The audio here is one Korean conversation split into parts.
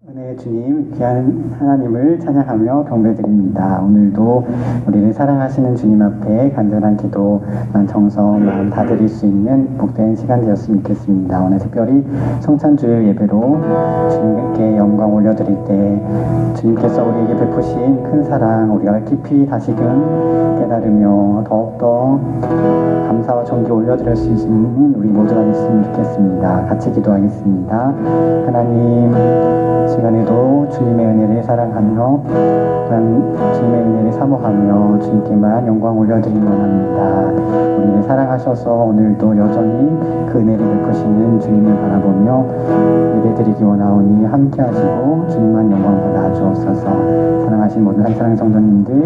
은혜의 주님, 귀한 하나님을 찬양하며 경배드립니다. 오늘도 우리를 사랑하시는 주님 앞에 간절한 기도, 정성, 마음 다 드릴 수 있는 복된 시간 되었으면 좋겠습니다. 오늘 특별히 성찬주일 예배로 주님께 영광 올려드릴 때 주님께서 우리에게 베푸신 큰 사랑 우리가 깊이 다시금 깨달으며 더욱더 감사와 존귀 올려드릴 수 있는 우리 모두가 됐으면 좋겠습니다. 같이 기도하겠습니다. 하나님, 시간에도 주님의 은혜를 사랑하며 또한 주님의 은혜를 사모하며 주님께만 영광 올려드리기 원합니다. 우리를 사랑하셔서 오늘도 여전히 그 은혜를 베푸시는 주님을 바라보며 예배드리기 원하오니 함께하시고 주님만 영광 받아 주옵소서. 사랑하신 모든 한사랑 성도님들,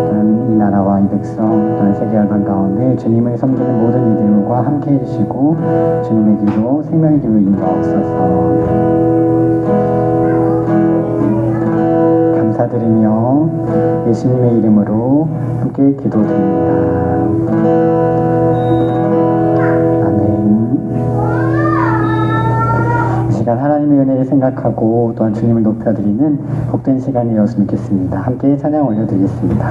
또한 이 나라와 이 백성, 또한 세계 열방 가운데 주님을 섬기는 모든 이들과 함께 해주시고 주님의 길로 생명의 길로 인도하옵소서. 감사드리며 예수님의 이름으로 함께 기도드립니다. 아멘. 이 시간 하나님의 은혜를 생각하고 또한 주님을 높여드리는 복된 시간이었으면 좋겠습니다. 함께 찬양 올려드리겠습니다.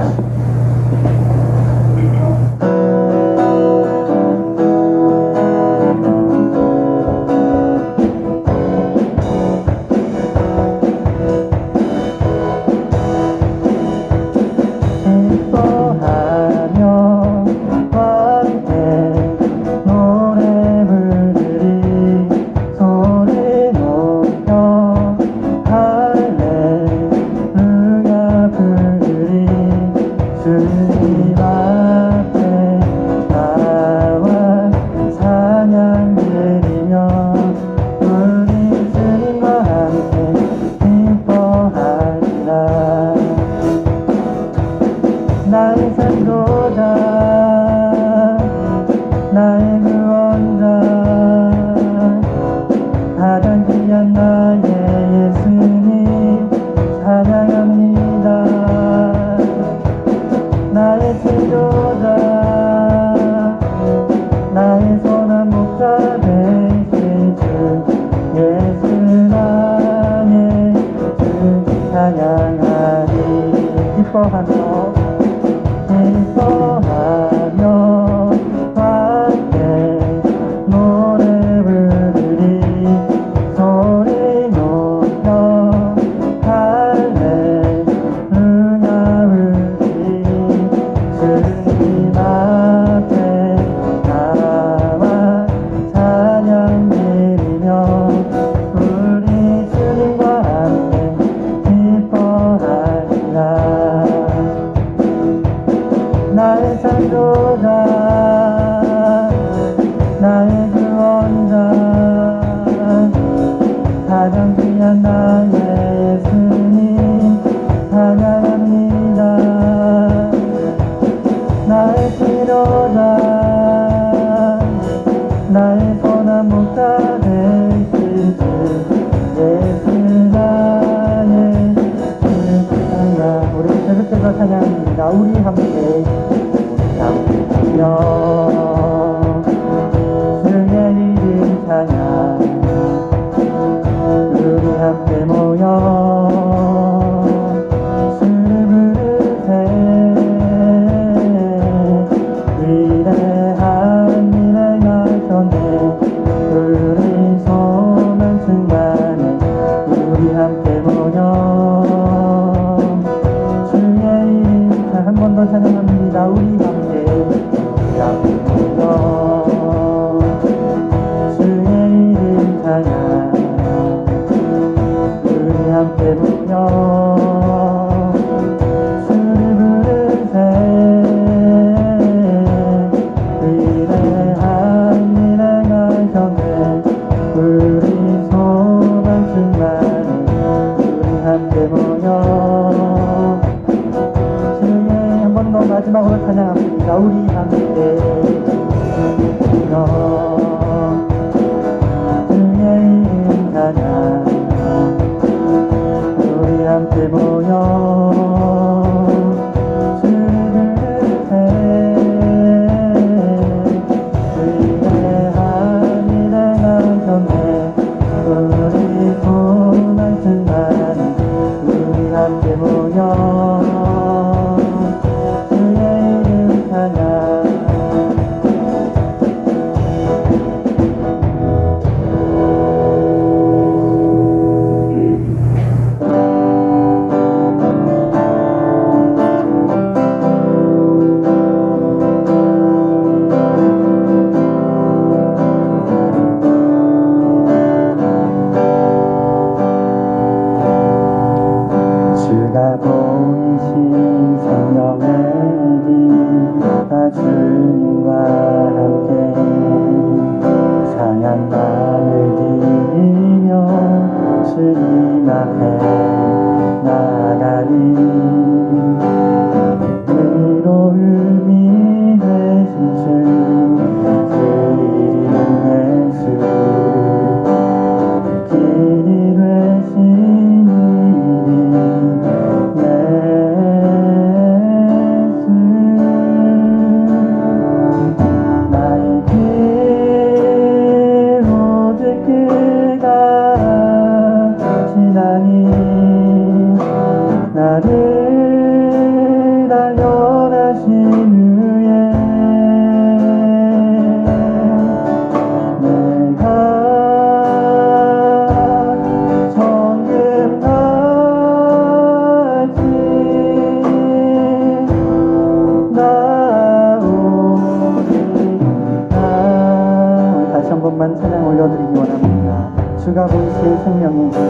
주가 보이신 생명의 길,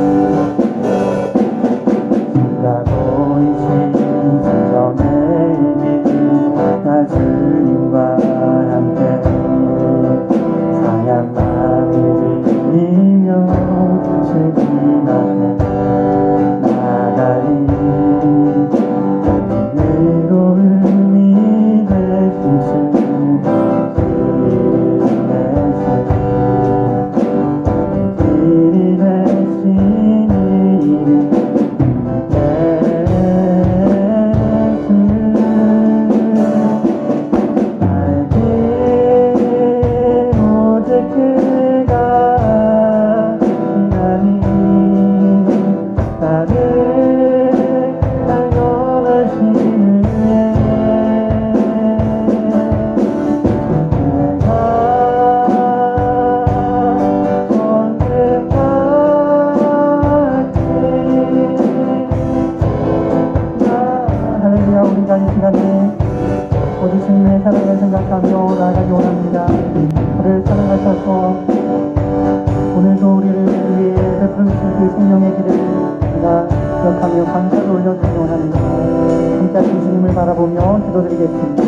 주가 보이신 생명의 길, 나 주님과 함께 상한 마음을 들이며 주님 앞에 나가리. 외로움이 되신 주 주님의 사랑을 생각하며 나아가기 원합니다. 우리를 사랑하셔서 오늘도 우리를 위해 베풀으신 그 생명의 길을 우리가 기억하며 감사를 올려드리기 원합니다. 함께 하신 주님을 바라보며 기도드리겠습니다.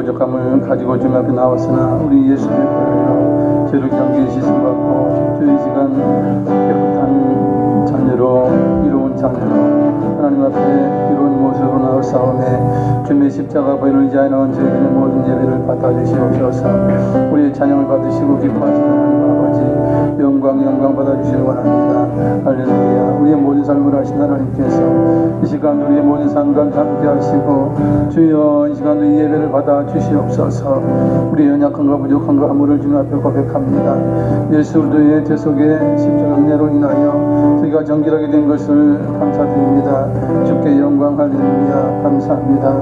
부족함을 가지고 주님 앞에 나왔으나 우리 예수님의 보혈로 죄를 경계에 씻음받고 주의 시간 깨끗한 자녀로 이로운 자녀로 하나님 앞에 이로운 모습으로 나올사오매 주님의 십자가 보혈을 의지하는 저희들의 모든 예배를 받아주시옵소서. 우리의 찬양을 받으시고 기뻐하시는 하나님 아버지 영광 받아주시기 원합니다. 할렐루야. 우리의 모든 삶을 하신 하나님께서 이 시간 우리의 모든 삶과 함께 하시고 주여 이 시간도 이 예배를 받아 주시옵소서. 우리의 연약함과 부족함과 허물을 주님 앞에 고백합니다. 예수 그리스도의 죄 속에 십자가 은혜로 인하여 저희가 정결하게 된 것을 감사드립니다. 주께 영광 할렐루야. 감사합니다.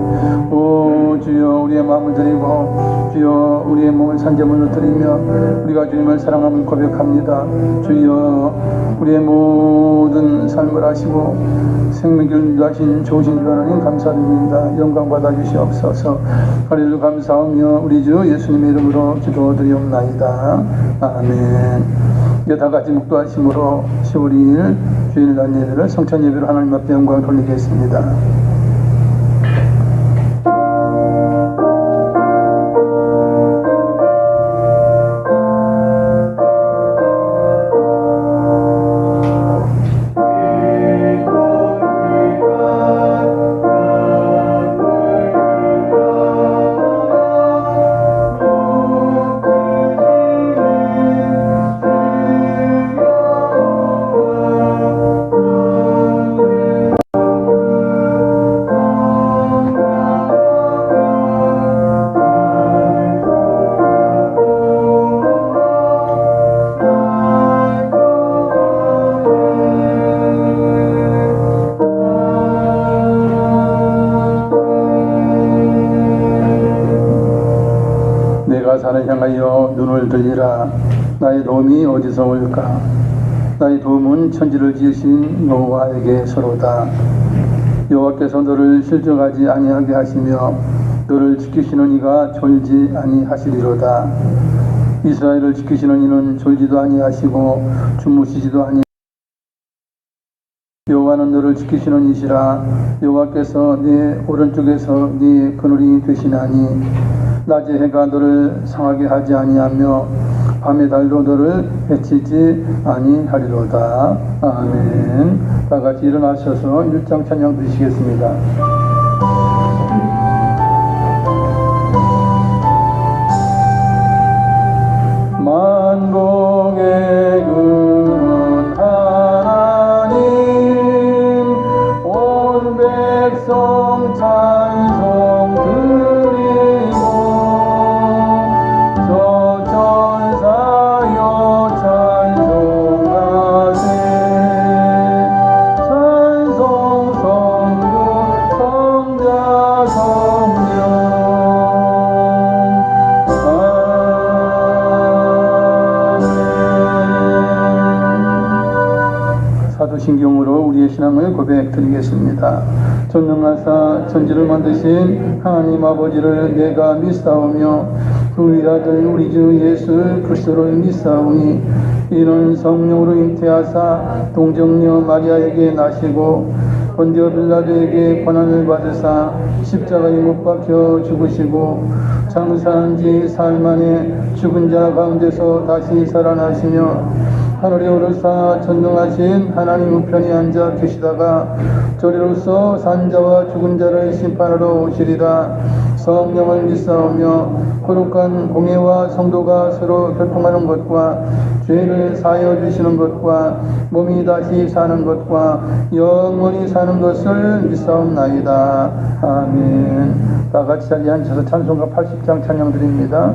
오 주여 우리의 마음을 드리고 주여 우리의 몸을 산재물로 드리며 우리가 주님을 사랑함을 고백합니다. 주여 우리의 모든 삶을 하시고 생명길 하신 좋으신 주 하나님 감사드립니다. 영광 받아주시옵소서. 할렐루야. 감사하며 우리 주 예수님의 이름으로 기도드리옵나이다. 아멘. 이제 다같이 묵도하심으로 10월 2일 주일날 예배를 성찬 예배로 하나님 앞에 영광을 돌리겠습니다. 산을 향하여 눈을 들리라. 나의 도움이 어디서 올까? 나의 도움은 천지를 지으신 여호와에게서로다. 여호와께서 너를 실족하지 아니하게 하시며 너를 지키시는 이가 졸지 아니하시리로다. 이스라엘을 지키시는 이는 졸지도 아니하시고 주무시지도 아니. 여호와는 너를 지키시는 이시라. 여호와께서 네 오른쪽에서 네 그늘이 되시나니 낮에 해가 너를 상하게 하지 아니하며 밤의 달도 너를 해치지 아니하리로다. 아멘. 다같이 일어나셔서 일장 찬양 드시겠습니다. 만복의 근원 하나님 온 백성 찬송 드리고 저 천사여 찬송하세 찬송 성령 사랑함을 고백드리겠습니다. 전능하사 천지를 만드신 하나님 아버지를 내가 믿사오며 그 위아들 우리 주 예수 그리스도를 믿사오니 이는 성령으로 잉태하사 동정녀 마리아에게 나시고 본디오 빌라도에게 고난을 받으사 십자가에 못 박혀 죽으시고 장사한 지 사흘 만에 죽은 자 가운데서 다시 살아나시며 하늘에 오르사 전능하신 하나님 우편에 앉아 계시다가 저리로서 산자와 죽은 자를 심판하러 오시리라. 성령을 믿사오며 거룩한 공예와 성도가 서로 교통하는 것과 죄를 사하여 주시는 것과 몸이 다시 사는 것과 영원히 사는 것을 믿사옵나이다. 아멘. 다 같이 자리에 앉아서 찬송가 80장 찬양 드립니다.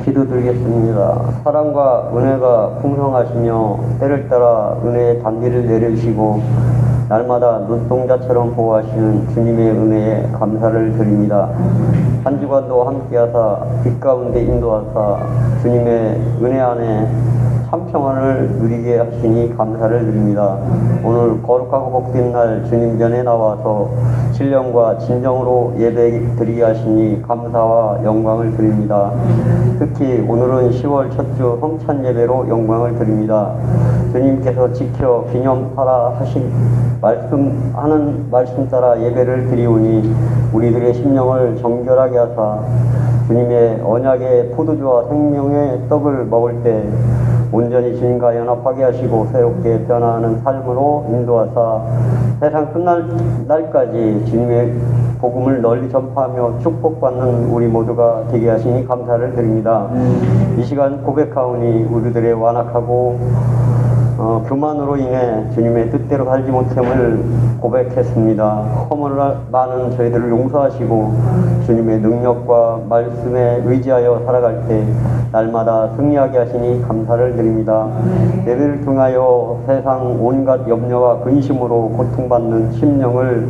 기도드리겠습니다. 사랑과 은혜가 풍성하시며 때를 따라 은혜의 단비를 내려주시고 날마다 눈동자처럼 보호하시는 주님의 은혜에 감사를 드립니다. 한 주간도 함께하사 빛 가운데 인도하사 주님의 은혜 안에 참평안을 누리게 하시니 감사를 드립니다. 오늘 거룩하고 복된 날 주님 전에 나와서 신령과 진정으로 예배 드리게 하시니 감사와 영광을 드립니다. 특히 오늘은 10월 첫 주 성찬 예배로 영광을 드립니다. 주님께서 지켜 기념하라 하신 말씀 따라 예배를 드리오니 우리들의 심령을 정결하게 하사 주님의 언약의 포도주와 생명의 떡을 먹을 때 온전히 주님과 연합하게 하시고 새롭게 변화하는 삶으로 인도하사 세상 끝날 날까지 주님의 복음을 널리 전파하며 축복받는 우리 모두가 되게 하시니 감사를 드립니다. 이 시간 고백하오니 우리들의 완악하고 교만으로 인해 주님의 뜻대로 살지 못함을 고백했습니다. 허물 많은 저희들을 용서하시고 주님의 능력과 말씀에 의지하여 살아갈 때 날마다 승리하게 하시니 감사를 드립니다. 예배를 통하여 세상 온갖 염려와 근심으로 고통받는 심령을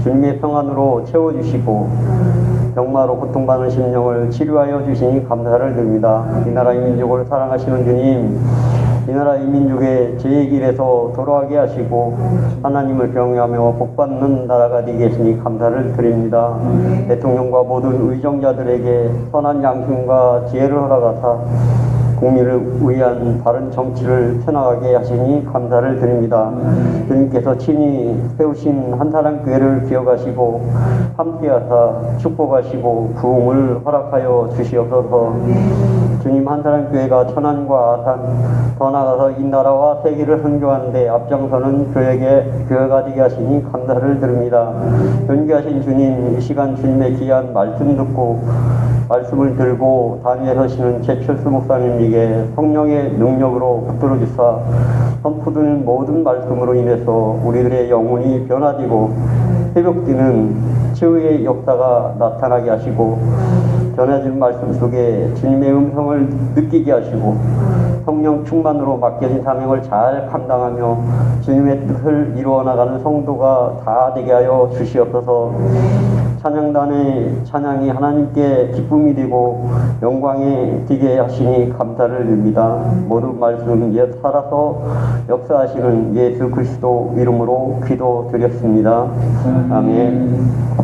주님의 평안으로 채워주시고 병마로 고통받는 심령을 치료하여 주시니 감사를 드립니다. 이 나라의 민족을 사랑하시는 주님, 이 나라 이 민족의 제 길에서 돌아가게 하시고 하나님을 경외하며 복받는 나라가 되게 하시니 감사를 드립니다. 대통령과 모든 의정자들에게 선한 양심과 지혜를 허락하사 국민을 위한 바른 정치를 펴나가게 하시니 감사를 드립니다. 주님께서 친히 세우신 한사랑교회를 기억하시고 함께하사 축복하시고 부흥을 허락하여 주시옵소서. 주님 한사랑교회가 천안과 아산 더 나아가서 이 나라와 세계를 선교하는 데 앞장서는 교회가 되게 하시니 감사를 드립니다. 존귀하신 주님, 이 시간 주님의 귀한 말씀 듣고 말씀을 들고 단위에 서시는 최철수 목사님에게 성령의 능력으로 붙들어 주사 선포되는 모든 말씀으로 인해서 우리들의 영혼이 변화되고 회복되는 치유의 역사가 나타나게 하시고 전해진 말씀 속에 주님의 음성을 느끼게 하시고 성령 충만으로 맡겨진 사명을 잘 감당하며 주님의 뜻을 이루어나가는 성도가 다 되게 하여 주시옵소서. 찬양단의 찬양이 하나님께 기쁨이 되고 영광이 되게 하시니 감사를 드립니다. 모든 말씀 옛 살아서 역사하시는 예수 그리스도 이름으로 기도드렸습니다. 아멘.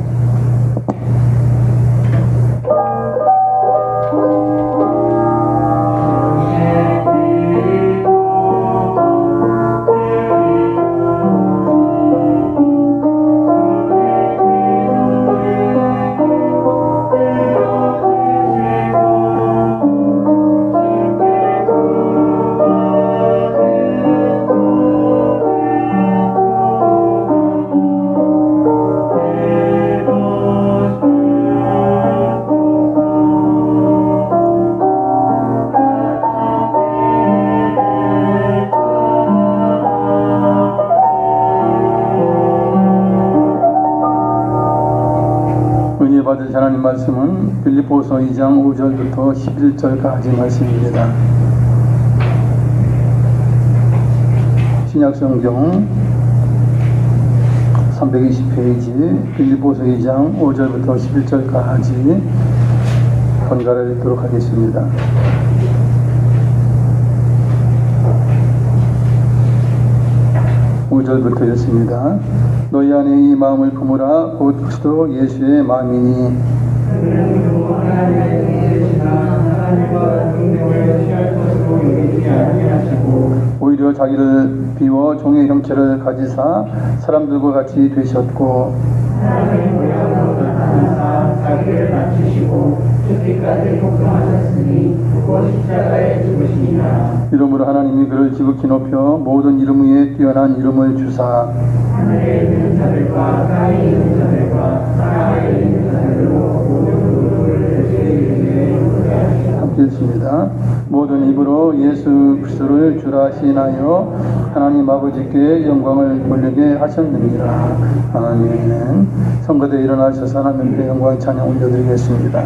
받으신 하나님 말씀은 빌립보서 2장 5절부터 11절까지 말씀입니다. 신약성경 320페이지 빌립보서 2장 5절부터 11절까지 번갈아 읽도록 하겠습니다. 5절부터 읽습니다. 너희 안에 이 마음을 품으라. 곧 그리스도 예수의 마음이니 오히려 자기를 비워 종의 형체를 가지사 사람들과 같이 되셨고 자기를 낮추시고 죽기까지 복종하셨으니 곧 십자가에 죽으시니라. 이러므로 하나님이 그를 지극히 높여 모든 이름 위에 뛰어난 이름을 주사 하늘에 있는 자들과 땅에 있는 자들과 땅에 있는 자들로 모든 무릎을 주의 함께 읽습니다. 모든 입으로 예수 그리스도를 주라 하시나요 하나님 아버지께 영광을 돌리게 하셨느니라. 아멘. 성가대 일어나셔서 하나님께 영광 찬양 올려드리겠습니다.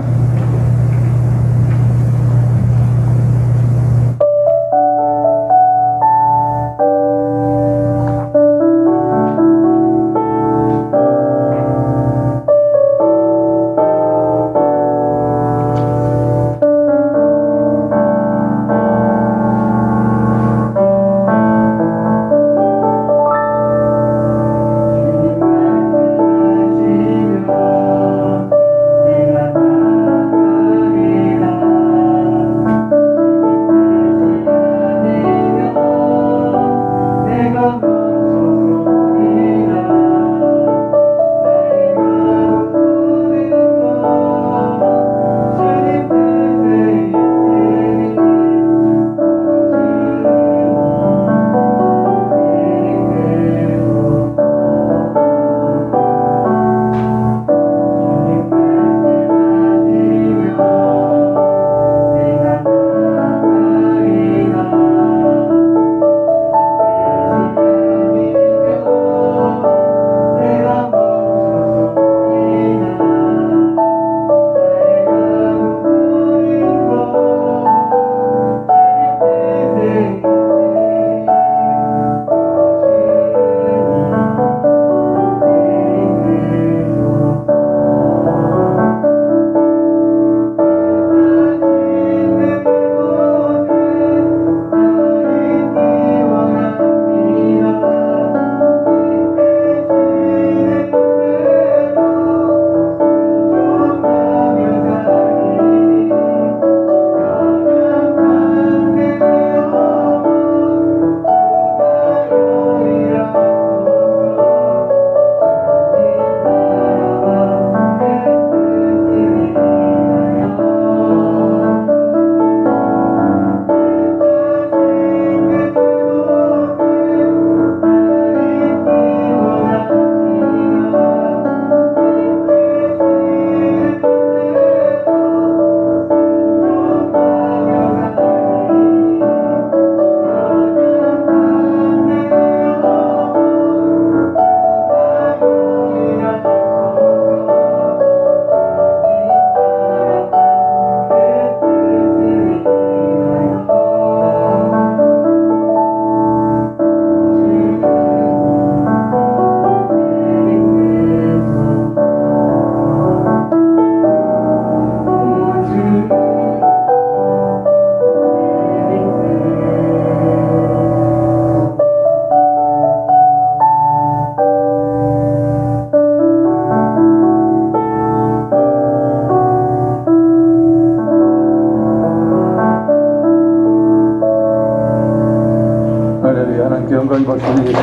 영광 받습니다.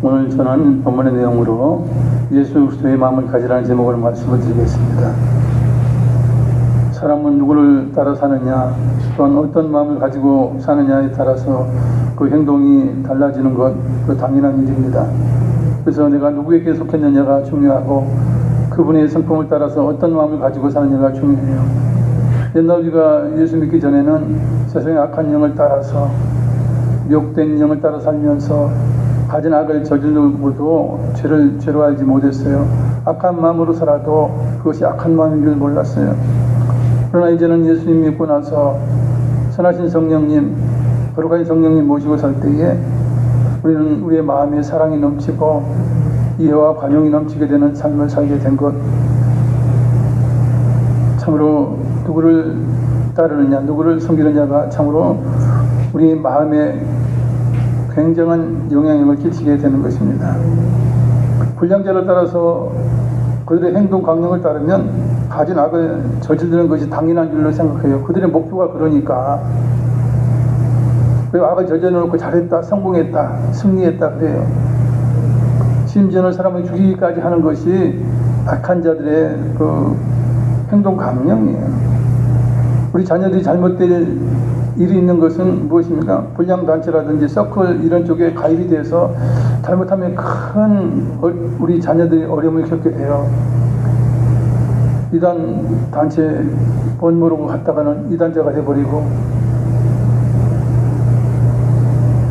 오늘 저는 본문의 내용으로 예수 그리스도의 마음을 가지라는 제목으로 말씀을 드리겠습니다. 사람은 누구를 따라 사느냐, 또한 어떤 마음을 가지고 사느냐에 따라서 그 행동이 달라지는 것, 그 당연한 일입니다. 그래서 내가 누구에게 속했느냐가 중요하고 그분의 성품을 따라서 어떤 마음을 가지고 사느냐가 중요해요. 옛날 우리가 예수 믿기 전에는 세상의 악한 영을 따라서 미혹된 영을 따라 살면서 가진 악을 저질러도 죄로 알지 못했어요. 악한 마음으로 살아도 그것이 악한 마음인 줄 몰랐어요. 그러나 이제는 예수님 믿고 나서 선하신 성령님, 거룩한 성령님 모시고 살 때에 우리는 우리의 마음에 사랑이 넘치고 이해와 관용이 넘치게 되는 삶을 살게 된 것, 참으로 누구를 따르느냐, 누구를 섬기느냐가 참으로 우리 마음에 굉장한 영향력을 끼치게 되는 것입니다. 불량자를 따라서 그들의 행동 강령을 따르면 가진 악을 저지르는 것이 당연한 줄로 생각해요. 그들의 목표가 그러니까. 그 악을 저질러놓고 잘했다, 성공했다, 승리했다 그래요. 심지어는 사람을 죽이기까지 하는 것이 악한 자들의 그 행동 강령이에요. 우리 자녀들이 잘못될 일이 있는 것은 무엇입니까? 불량단체라든지 서클 이런 쪽에 가입이 돼서 잘못하면 큰 우리 자녀들이 어려움을 겪게 돼요. 이단 단체 본 모르고 갔다가는 이단자가 돼버리고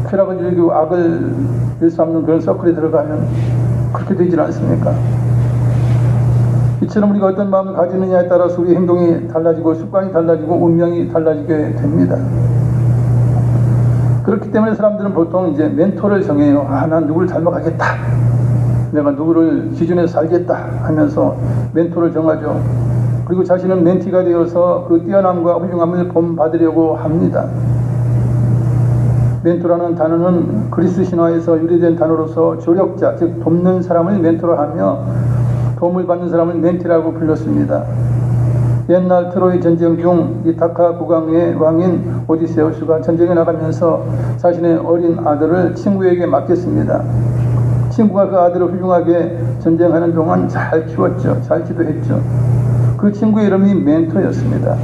쾌락을 즐기고 악을 일삼는 그런 서클에 들어가면 그렇게 되질 않습니까? 이처럼 우리가 어떤 마음을 가지느냐에 따라서 우리 행동이 달라지고 습관이 달라지고 운명이 달라지게 됩니다. 그렇기 때문에 사람들은 보통 이제 멘토를 정해요. 난 누구를 닮아가겠다, 내가 누구를 기준에서 살겠다 하면서 멘토를 정하죠. 그리고 자신은 멘티가 되어서 그 뛰어남과 훌륭함을 본받으려고 합니다. 멘토라는 단어는 그리스 신화에서 유래된 단어로서 조력자, 즉 돕는 사람을 멘토로 하며 도움을 받는 사람을 멘티라고 불렀습니다. 옛날 트로이 전쟁 중 이타카 국왕의 왕인 오디세우스가 전쟁에 나가면서 자신의 어린 아들을 친구에게 맡겼습니다. 친구가 그 아들을 훌륭하게 전쟁하는 동안 잘 키웠죠. 잘 지도했죠. 그 친구의 이름이 멘토였습니다.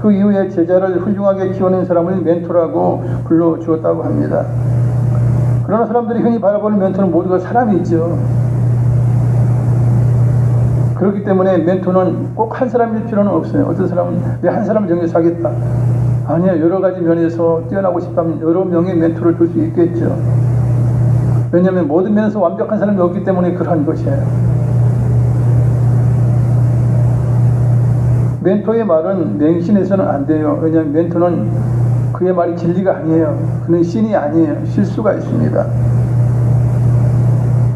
그 이후에 제자를 훌륭하게 키워낸 사람을 멘토라고 불러주었다고 합니다. 그러나 사람들이 흔히 바라보는 멘토는 모두가 사람이죠. 그렇기 때문에 멘토는 꼭 한 사람일 필요는 없어요. 어떤 사람은 내 한 사람 정해서 하겠다. 아니요, 여러 가지 면에서 뛰어나고 싶다면 여러 명의 멘토를 둘 수 있겠죠. 왜냐하면 모든 면에서 완벽한 사람이 없기 때문에 그러한 것이에요. 멘토의 말은 맹신해서는 안 돼요. 왜냐하면 멘토는 그의 말이 진리가 아니에요. 그는 신이 아니에요. 실수가 있습니다.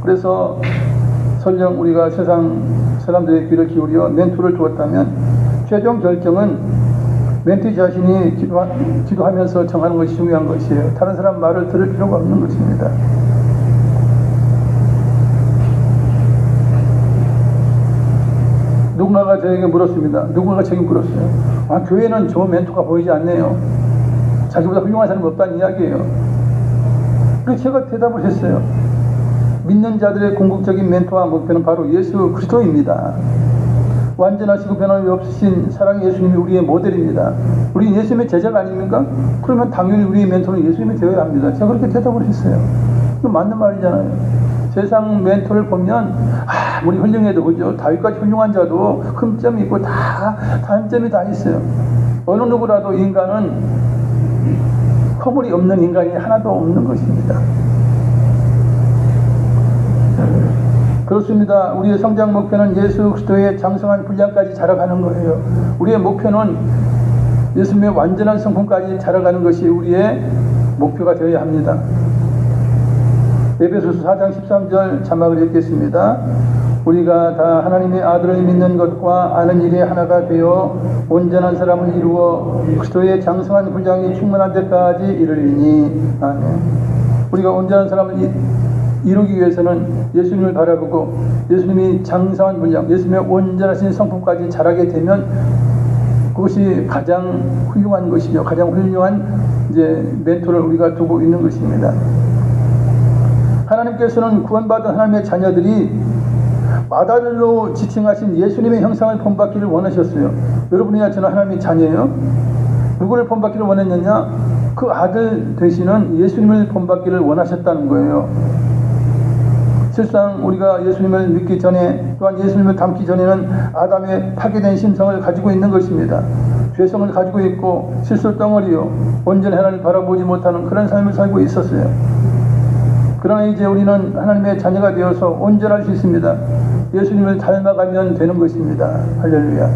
그래서 설령 우리가 세상 사람들의 귀를 기울여 멘토를 두었다면 최종 결정은 멘토 자신이 기도하면서 정하는 것이 중요한 것이에요. 다른 사람 말을 들을 필요가 없는 것입니다. 누군가가 저에게 물었습니다. 누군가가 저에게 물었어요. 교회는 저 멘토가 보이지 않네요. 자기보다 훌륭한 사람이 없다는 이야기예요. 그래서 제가 대답을 했어요. 믿는 자들의 궁극적인 멘토와 목표는 바로 예수 그리스도입니다. 완전하시고 변함이 없으신 사랑의 예수님이 우리의 모델입니다. 우리는 예수님의 제자가 아닙니까? 그러면 당연히 우리의 멘토는 예수님이 되어야 합니다. 제가 그렇게 대답을 했어요. 이거 맞는 말이잖아요. 세상 멘토를 보면 아무리 훌륭해도 그죠? 다윗같이 훌륭한 자도 흠점이 있고 다 단점이 다 있어요. 어느 누구라도 인간은 허물이 없는 인간이 하나도 없는 것입니다. 그렇습니다. 우리의 성장 목표는 예수 그리스도의 장성한 분량까지 자라가는 거예요. 우리의 목표는 예수님의 완전한 성품까지 자라가는 것이 우리의 목표가 되어야 합니다. 에베소서 4장 13절 자막을 읽겠습니다. 우리가 다 하나님의 아들을 믿는 것과 아는 일에 하나가 되어 온전한 사람을 이루어 그리스도의 장성한 분량이 충만한 데까지 이르리니. 아멘. 우리가 온전한 사람을 이루기 위해서는 예수님을 바라보고 예수님이 장성한 분량, 예수님의 온전하신 성품까지 자라게 되면 그것이 가장 훌륭한 것이죠. 가장 훌륭한 이제 멘토를 우리가 두고 있는 것입니다. 하나님께서는 구원받은 하나님의 자녀들이 마다들로 지칭하신 예수님의 형상을 본받기를 원하셨어요. 여러분이나 저는 하나님의 자녀예요. 누구를 본받기를 원했느냐? 그 아들 되시는 예수님을 본받기를 원하셨다는 거예요. 실상 우리가 예수님을 믿기 전에 또한 예수님을 닮기 전에는 아담의 파괴된 심성을 가지고 있는 것입니다. 죄성을 가지고 있고 실수 덩어리요, 온전히 하나님을 바라보지 못하는 그런 삶을 살고 있었어요. 그러나 이제 우리는 하나님의 자녀가 되어서 온전할 수 있습니다. 예수님을 닮아가면 되는 것입니다. 할렐루야.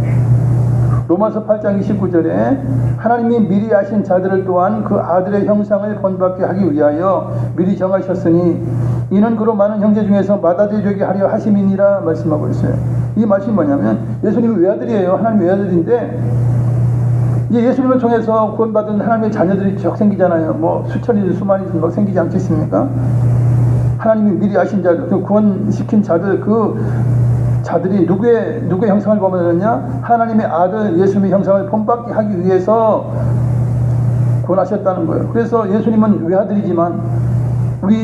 로마서 8장 29절에 하나님이 미리 아신 자들을 또한 그 아들의 형상을 본받게 하기 위하여 미리 정하셨으니 이는 그로 많은 형제 중에서 맏아들이 되게 하려 하심이니라 말씀하고 있어요. 이 말씀이 뭐냐면 예수님이 외아들이에요. 하나님 외아들인데 이제 예수님을 통해서 구원받은 하나님의 자녀들이 쭉 생기잖아요. 뭐 수천이든 수만이든 막 생기지 않겠습니까? 하나님이 미리 아신 자들, 그 구원시킨 자들, 그 자들이 누구의 형상을 본받느냐? 하나님의 아들 예수님의 형상을 본받게 하기 위해서 구원하셨다는 거예요. 그래서 예수님은 외아들이지만 우리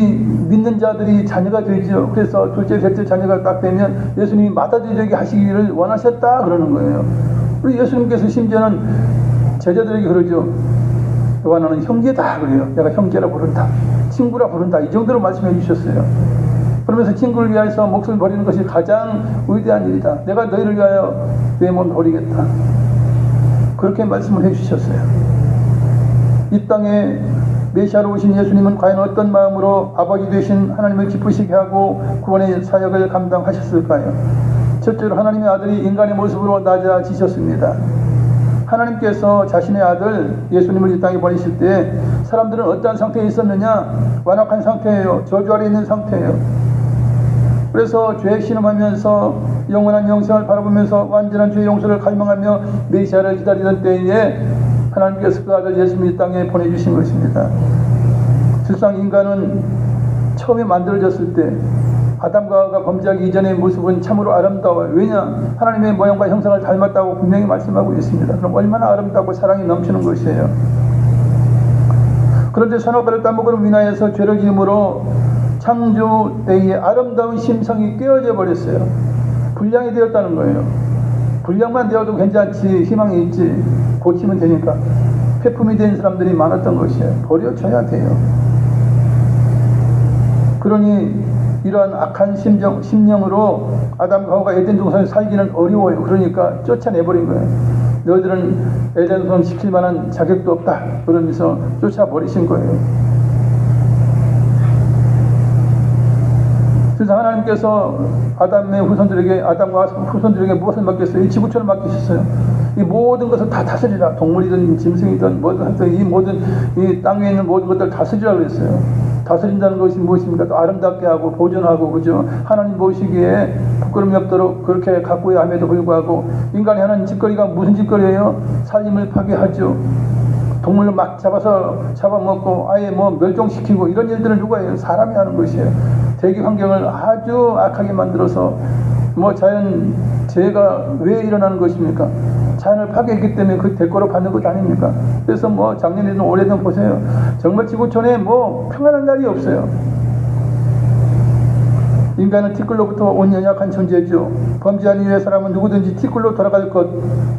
믿는 자들이 자녀가 되죠. 그래서 둘째, 셋째 자녀가 딱 되면 예수님이 맏아들이 되게 하시기를 원하셨다 그러는 거예요. 우리 예수님께서 심지어는 제자들에게 그러죠. 너와 나는 형제다 그래요. 내가 형제라 부른다, 친구라 부른다, 이 정도로 말씀해 주셨어요. 그러면서 친구를 위해서 목숨을 버리는 것이 가장 위대한 일이다. 내가 너희를 위하여 내 몸을 버리겠다. 그렇게 말씀을 해주셨어요. 이 땅에 메시아로 오신 예수님은 과연 어떤 마음으로 아버지 되신 하나님을 기쁘시게 하고 구원의 사역을 감당하셨을까요? 첫째로 하나님의 아들이 인간의 모습으로 낮아지셨습니다. 하나님께서 자신의 아들 예수님을 이 땅에 보내실 때 사람들은 어떠한 상태에 있었느냐? 완악한 상태예요. 저주 아래 있는 상태예요. 그래서 죄에 신음하면서 영원한 영생을 바라보면서 완전한 죄의 용서를 갈망하며 메시아를 기다리던 때에 하나님께서 그 아들 예수님을 이 땅에 보내주신 것입니다. 실상 인간은 처음에 만들어졌을 때 아담과 하와가 범죄하기 이전의 모습은 참으로 아름다워요. 왜냐? 하나님의 모양과 형상을 닮았다고 분명히 말씀하고 있습니다. 그럼 얼마나 아름답고 사랑이 넘치는 것이에요. 그런데 선악과를 따먹으로 인하여서 죄를 지음으로 창조 때의 아름다운 심성이 깨어져 버렸어요. 불량이 되었다는 거예요. 불량만 되어도 괜찮지, 희망이 있지, 고치면 되니까 폐품이 된 사람들이 많았던 것이에요. 버려져야 돼요. 그러니 이러한 악한 심령으로 아담과 하와가 에덴 동산에 살기는 어려워요. 그러니까 쫓아내버린 거예요. 너희들은 에덴 동산 지킬 만한 자격도 없다 그러면서 쫓아버리신 거예요. 그래서 하나님께서 아담과 후손들에게 무엇을 맡겼어요? 이 지구촌을 맡기셨어요. 이 모든 것을 다 다스리라. 동물이든 짐승이든 뭐든 하여튼 이 모든 이 땅 위에 있는 모든 것들을 다스리라 그랬어요. 다스린다는 것이 무엇입니까? 또 아름답게 하고 보존하고, 그죠? 하나님 보시기에 부끄럼이 없도록 그렇게 가꾸어야 함에도 불구하고 인간이 하는 짓거리가 무슨 짓거리예요? 살림을 파괴하죠. 동물을 막 잡아먹고 아예 뭐 멸종시키고 이런 일들을 누가 해요? 사람이 하는 것이에요. 대기 환경을 아주 악하게 만들어서 뭐 자연 재해가 왜 일어나는 것입니까? 자연을 파괴했기 때문에 그 대가로 받는 것 아닙니까? 그래서 뭐 작년에든 올해든 보세요. 정말 지구촌에 뭐 평안한 날이 없어요. 인간은 티끌로부터 온 연약한 존재죠. 범죄한 이후에 사람은 누구든지 티끌로 돌아갈 것,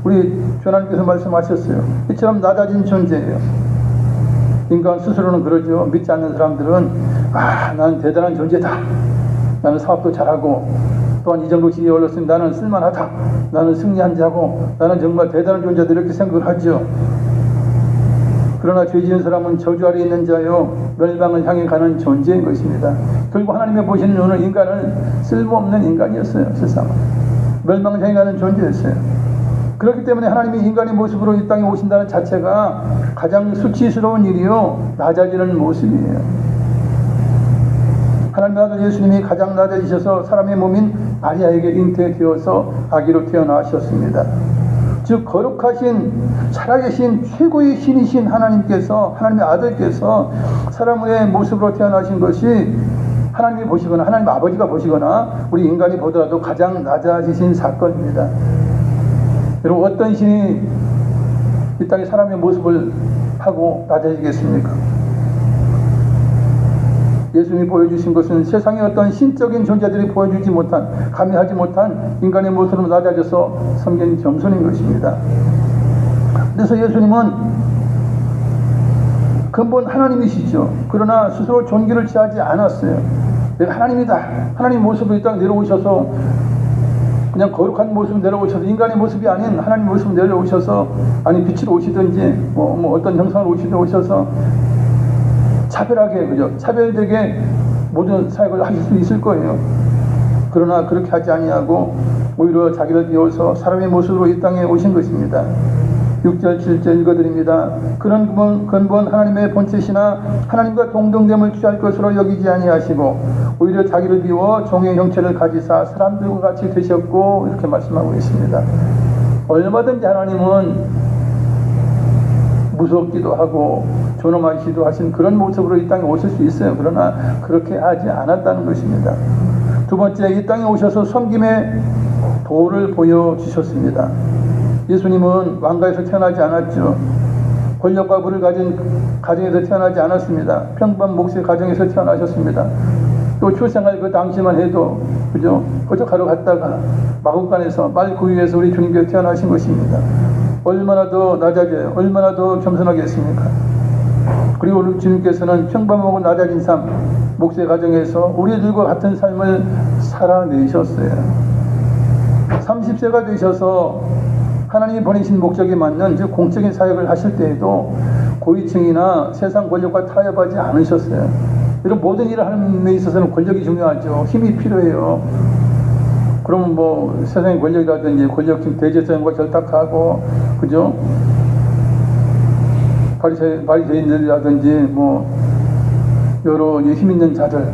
우리 주하나님께서 말씀하셨어요. 이처럼 낮아진 존재예요. 인간 스스로는 그러죠. 믿지 않는 사람들은 나는 대단한 존재다. 나는 사업도 잘하고 또한 이 정도 지위에 올랐으니 나는 쓸만하다. 나는 승리한 자고 나는 정말 대단한 존재다 이렇게 생각을 하죠. 그러나 죄 지은 사람은 저주 아래 있는 자요 멸망을 향해 가는 존재인 것입니다. 결국 하나님의 보시는 눈은 인간은 쓸모없는 인간이었어요. 세상은 멸망을 향해 가는 존재였어요. 그렇기 때문에 하나님이 인간의 모습으로 이 땅에 오신다는 자체가 가장 수치스러운 일이요 낮아지는 모습이에요. 하나님의 아들 예수님이 가장 낮아지셔서 사람의 몸인 마리아에게 잉태되어서 아기로 태어나셨습니다. 즉 거룩하신 살아계신 최고의 신이신 하나님께서, 하나님의 아들께서 사람의 모습으로 태어나신 것이 하나님이 보시거나 하나님 아버지가 보시거나 우리 인간이 보더라도 가장 낮아지신 사건입니다. 여러분 어떤 신이 이 땅에 사람의 모습을 하고 낮아지겠습니까? 예수님이 보여주신 것은 세상의 어떤 신적인 존재들이 보여주지 못한, 감히하지 못한 인간의 모습으로 낮아져서 섬긴 겸손인 것입니다. 그래서 예수님은 근본 하나님이시죠. 그러나 스스로 존귀를 취하지 않았어요. 내가 하나님이다. 하나님 모습으로 이 땅에 내려오셔서 그냥 거룩한 모습으로 내려오셔서 인간의 모습이 아닌 하나님 모습으로 내려오셔서, 아니 빛으로 오시든지 뭐 어떤 형상으로 오셔서 차별하게, 그죠? 차별되게 모든 사역을 하실 수 있을 거예요. 그러나 그렇게 하지 아니하고 오히려 자기를 비워서 사람의 모습으로 이 땅에 오신 것입니다. 6절 7절 읽어드립니다. 그런 근본 하나님의 본체시나 하나님과 동등됨을 취할 것으로 여기지 아니하시고 오히려 자기를 비워 종의 형체를 가지사 사람들과 같이 되셨고, 이렇게 말씀하고 있습니다. 얼마든지 하나님은 무섭기도 하고 존엄하시기도 하신 그런 모습으로 이 땅에 오실 수 있어요. 그러나 그렇게 하지 않았다는 것입니다. 두 번째, 이 땅에 오셔서 섬김의 도를 보여주셨습니다. 예수님은 왕가에서 태어나지 않았죠. 권력과 부를 가진 가정에서 태어나지 않았습니다. 평범한 목수의 가정에서 태어나셨습니다. 또 출생할 그 당시만 해도, 그죠? 거적하러 갔다가 마국간에서 말 구유에서 우리 주님께서 태어나신 것입니다. 얼마나 더 낮아져요? 얼마나 더 겸손하겠습니까? 그리고 우리 주님께서는 평범하고 낮아진 삶, 목수의 가정에서 우리들과 같은 삶을 살아내셨어요. 30세가 되셔서 하나님이 보내신 목적에 맞는, 즉 공적인 사역을 하실 때에도 고위층이나 세상 권력과 타협하지 않으셨어요. 이런 모든 일을 하는 데 있어서는 권력이 중요하죠. 힘이 필요해요. 그러면 뭐 세상의 권력이라든지 권력층 대제사장과 결탁하고, 그죠? 바리새인들이라든지 뭐 여러 힘 있는 자들,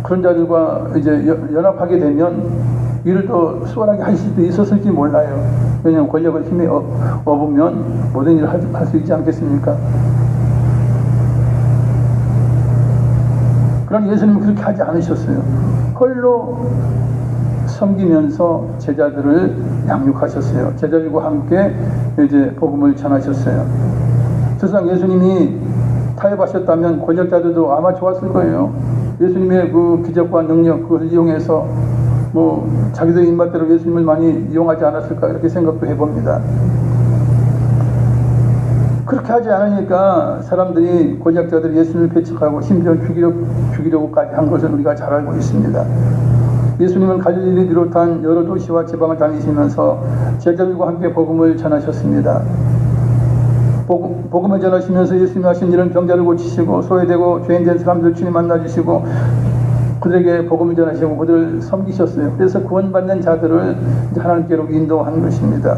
그런 자들과 이제 연합하게 되면 일을 더 수월하게 할 수도 있었을지 몰라요. 왜냐하면 권력을 힘에 업으면 모든 일을 할 수 있지 않겠습니까? 그러나 예수님은 그렇게 하지 않으셨어요. 홀로 섬기면서 제자들을 양육하셨어요. 제자들과 함께 이제 복음을 전하셨어요. 세상 예수님이 타협하셨다면 권력자들도 아마 좋았을 거예요. 예수님의 그 기적과 능력, 그것을 이용해서 뭐 자기들 입맛대로 예수님을 많이 이용하지 않았을까, 이렇게 생각도 해봅니다. 그렇게 하지 않으니까 사람들이, 권력자들이 예수님을 배척하고 심지어 죽이려고까지 한 것을 우리가 잘 알고 있습니다. 예수님은 갈릴리를 비롯한 여러 도시와 지방을 다니시면서 제자들과 함께 복음을 전하셨습니다. 복음을 전하시면서 예수님이 하신 일은 병자를 고치시고 소외되고 죄인된 사람들 주님 만나주시고 그들에게 복음을 전하시고 그들을 섬기셨어요. 그래서 구원받는 자들을 하나님께로 인도한 것입니다.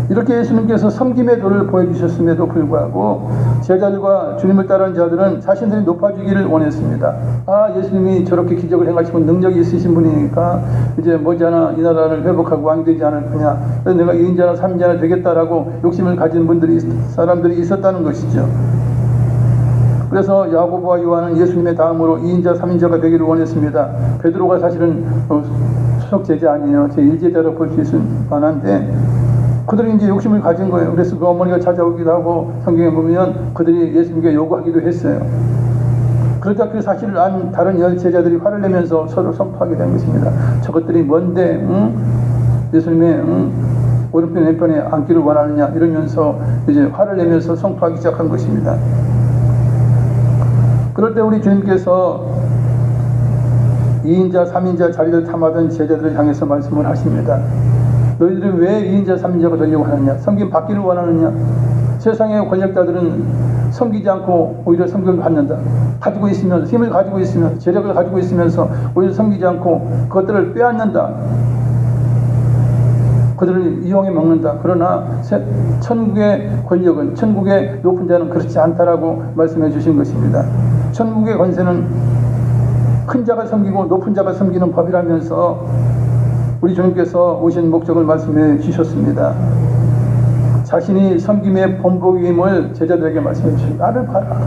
이렇게 예수님께서 섬김의 도를 보여주셨음에도 불구하고 제자들과 주님을 따르는 자들은 자신들이 높아지기를 원했습니다. 아, 예수님이 저렇게 기적을 행하시고 능력이 있으신 분이니까 이제 머지않아 이 나라를 회복하고 왕이 되지 않을 거냐, 그래서 내가 2인자나 3인자나 되겠다라고 욕심을 가진 사람들이 있었다는 것이죠. 그래서 야고보와 요한은 예수님의 다음으로 2인자 3인자가 되기를 원했습니다. 베드로가 사실은 수석 제자 아니에요. 제 1제자로 볼 수 있을 만한데 그들이 이제 욕심을 가진 거예요. 그래서 그 어머니가 찾아오기도 하고 성경에 보면 그들이 예수님께 요구하기도 했어요. 그러다 그 사실을 안 다른 열 제자들이 화를 내면서 서로 선포하게 된 것입니다. 저것들이 뭔데 예수님의 오른편 왼편에 앉기를 원하느냐, 이러면서 이제 화를 내면서 선포하기 시작한 것입니다. 그럴 때 우리 주님께서 2인자 3인자 자리를 탐하던 제자들을 향해서 말씀을 하십니다. 너희들이 왜 2인자 3인자가 되려고 하느냐, 섬김 받기를 원하느냐. 세상의 권력자들은 섬기지 않고 오히려 섬김을 받는다. 가지고 있으면서, 힘을 가지고 있으면서, 재력을 가지고 있으면서 오히려 섬기지 않고 그것들을 빼앗는다. 그들을 이용해 먹는다. 그러나 천국의 권력은, 천국의 높은 자는 그렇지 않다라고 말씀해 주신 것입니다. 천국의 권세는 큰 자가 섬기고 높은 자가 섬기는 법이라면서 우리 주님께서 오신 목적을 말씀해 주셨습니다. 자신이 섬김의 본보임을 제자들에게 말씀해 주셨습니다. 나를 봐라.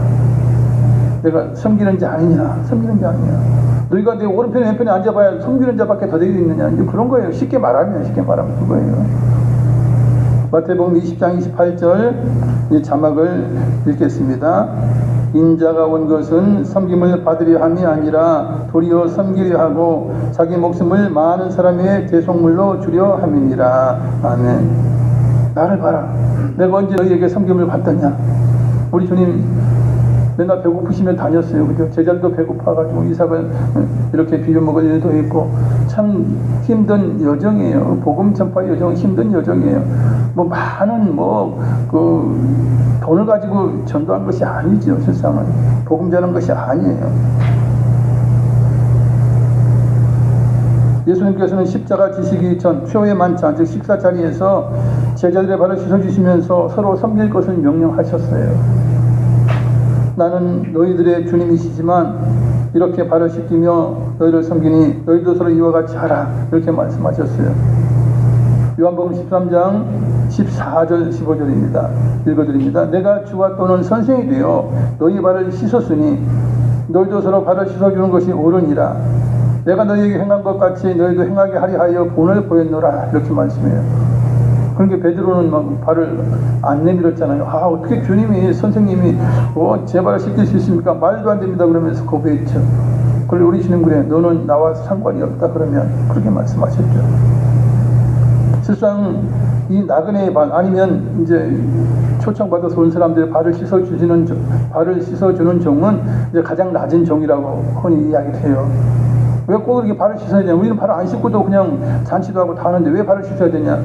내가 섬기는 자 아니냐, 섬기는 자 아니냐. 너희가 내 오른편에 왼편에 앉아봐야 섬기는 자밖에 더 되게 있느냐. 이제 그런 거예요. 쉽게 말하면 그거예요. 마태복음 20장 28절 자막을 읽겠습니다. 인자가 온 것은 섬김을 받으려 함이 아니라 도리어 섬기려 하고 자기 목숨을 많은 사람의 대속물로 주려 함이니라. 아멘. 나를 봐라. 내가 언제 너희에게 섬김을 받았냐. 우리 주님 맨날 배고프시면 다녔어요. 그죠? 제자들도 배고파가지고 이삭을 이렇게 비벼 먹을 일도 있고 참 힘든 여정이에요. 복음 전파 여정 힘든 여정이에요. 뭐 많은 돈을 가지고 전도한 것이 아니죠. 세상은 복음 전하는 것이 아니에요. 예수님께서는 십자가 지시기 전 표의 만찬 즉 식사 자리에서 제자들의 발을 씻어주시면서 서로 섬길 것을 명령하셨어요. 나는 너희들의 주님이시지만 이렇게 발을 씻기며 너희를 섬기니 너희도 서로 이와 같이 하라. 이렇게 말씀하셨어요. 요한복음 13장 14절 15절입니다. 읽어드립니다. 내가 주와 또는 선생이 되어 너희 발을 씻었으니 너희도 서로 발을 씻어주는 것이 옳으니라. 내가 너희에게 행한 것 같이 너희도 행하게 하려 하여 본을 보였노라. 이렇게 말씀해요. 그러니까 베드로는 막 발을 안 내밀었잖아요. 어떻게 주님이 선생님이 제 발을 씻길 수 있습니까? 말도 안 됩니다. 그러면서 거부했죠. 그런데 우리 주님 그래 너는 나와 상관이 없다 그러면 그렇게 말씀하셨죠. 실상 이 나그네의 발 아니면 이제 초청받아서 온 사람들의 발을 씻어주는 종은 이제 가장 낮은 종이라고 흔히 이야기를 해요. 왜 꼭 이렇게 발을 씻어야 되냐? 우리는 발을 안 씻고도 그냥 잔치도 하고 다 하는데 왜 발을 씻어야 되냐?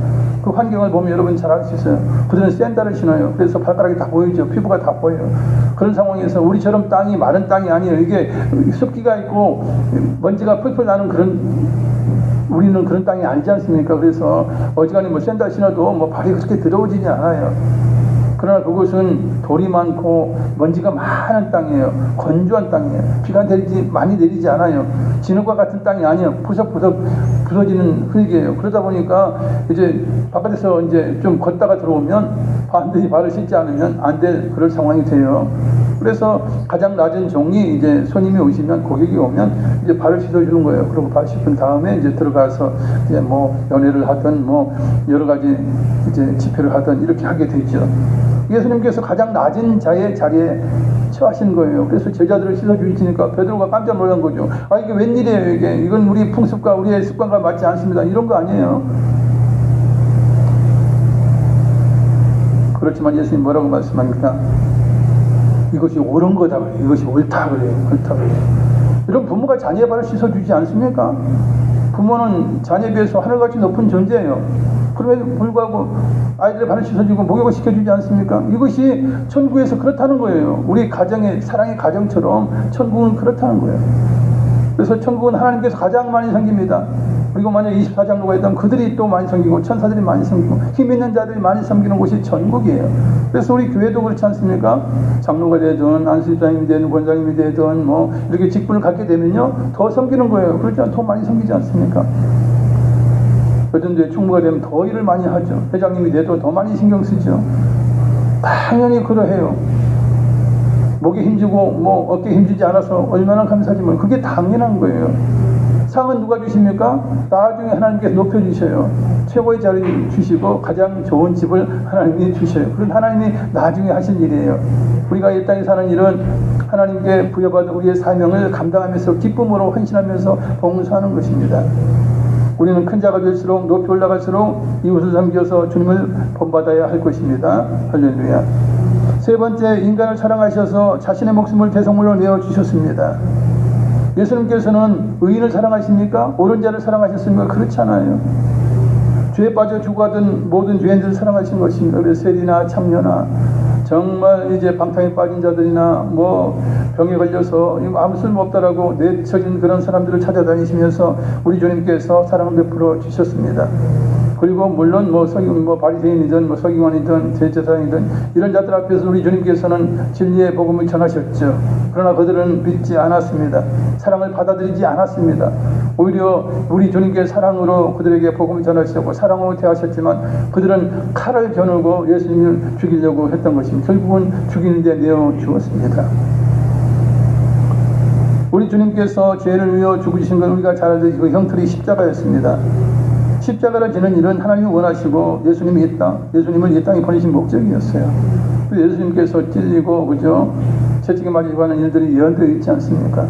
그 환경을 보면 여러분 잘 알 수 있어요. 그들은 샌들을 신어요. 그래서 발가락이 다 보이죠. 피부가 다 보여요. 그런 상황에서 우리처럼 땅이 마른 땅이 아니에요. 이게 습기가 있고 먼지가 풀풀 나는 우리는 그런 땅이 아니지 않습니까? 그래서 어지간히 샌들 신어도 발이 그렇게 더러워지지 않아요. 그러나 그곳은 돌이 많고 먼지가 많은 땅이에요. 건조한 땅이에요. 비가 많이 내리지 않아요. 진흙과 같은 땅이 아니에요. 푸석푸석 부서지는 흙이에요. 그러다 보니까 이제 바깥에서 이제 좀 걷다가 들어오면 반드시 발을 씻지 않으면 안 될 그럴 상황이 돼요. 그래서 가장 낮은 종이 이제 손님이 오시면 고객이 오면 이제 발을 씻어주는 거예요. 그리고 발 씻은 다음에 이제 들어가서 이제 연회를 하든 여러 가지 이제 집회를 하든 이렇게 하게 되죠. 예수님께서 가장 낮은 자리에 처하신 거예요. 그래서 제자들을 씻어주시니까 베드로가 깜짝 놀란 거죠. 이게 웬일이에요 이게. 이건 우리 풍습과 우리의 습관과 맞지 않습니다. 이런 거 아니에요. 그렇지만 예수님 뭐라고 말씀합니까? 이것이 옳은 거다 그래요. 이것이 옳다 그래요. 이런 부모가 자녀의 발을 씻어주지 않습니까? 부모는 자녀에 비해서 하늘같이 높은 존재예요. 그럼에도 불구하고 아이들의 발을 씻어주고 목욕을 시켜주지 않습니까? 이것이 천국에서 그렇다는 거예요. 우리 가정의 사랑의 가정처럼 천국은 그렇다는 거예요. 그래서 천국은 하나님께서 가장 많이 섬깁니다. 그리고 만약 24장로가 있다면 그들이 또 많이 섬기고 천사들이 많이 섬기고 힘 있는 자들이 많이 섬기는 곳이 천국이에요. 그래서 우리 교회도 그렇지 않습니까? 장로가 되든 안수집사님이 되든 권장님이 되든 이렇게 직분을 갖게 되면요 더 섬기는 거예요. 그렇지 않으면 더 많이 섬기지 않습니까? 여전도에 충무가 되면 더 일을 많이 하죠. 회장님이 돼도 더 많이 신경 쓰죠. 당연히 그러해요. 목에 힘주고 어깨에 힘주지 않아서 얼마나 감사하지만 그게 당연한 거예요. 상은 누가 주십니까? 나중에 하나님께서 높여주셔요. 최고의 자리를 주시고 가장 좋은 집을 하나님이 주셔요. 그건 하나님이 나중에 하신 일이에요. 우리가 이 땅에 사는 일은 하나님께 부여받은 우리의 사명을 감당하면서 기쁨으로 헌신하면서 봉사하는 것입니다. 우리는 큰 자가 될수록 높이 올라갈수록 이웃을 섬겨서 주님을 본받아야 할 것입니다. 할렐루야. 세 번째, 인간을 사랑하셔서 자신의 목숨을 대속물로 내어주셨습니다. 예수님께서는 의인을 사랑하십니까? 옳은 자를 사랑하셨습니까? 그렇지 않아요. 죄에 빠져 죽어가던 모든 죄인들을 사랑하신 것입니다. 그래서 세리나 참녀나 정말 이제 방탕에 빠진 자들이나 병에 걸려서 아무 쓸모없다라고 내쳐진 그런 사람들을 찾아다니시면서 우리 주님께서 사랑을 베풀어 주셨습니다. 그리고 물론 바리새인이든 서기관이든 대제사장이든 이런 자들 앞에서 우리 주님께서는 진리의 복음을 전하셨죠. 그러나 그들은 믿지 않았습니다. 사랑을 받아들이지 않았습니다. 오히려 우리 주님께서 사랑으로 그들에게 복음을 전하시고 사랑으로 대하셨지만 그들은 칼을 겨누고 예수님을 죽이려고 했던 것입니다. 결국은 죽이는 데 내어 주었습니다. 우리 주님께서 죄를 위하여 죽으신 건 우리가 잘 알듯이 그 형틀이 십자가였습니다. 십자가를 지는 일은 하나님이 원하시고 예수님을 이 땅에 보내신 목적이었어요. 예수님께서 찔리고 그죠? 채찍에 맞으시고 하는 일들이 예언되어 있지 않습니까?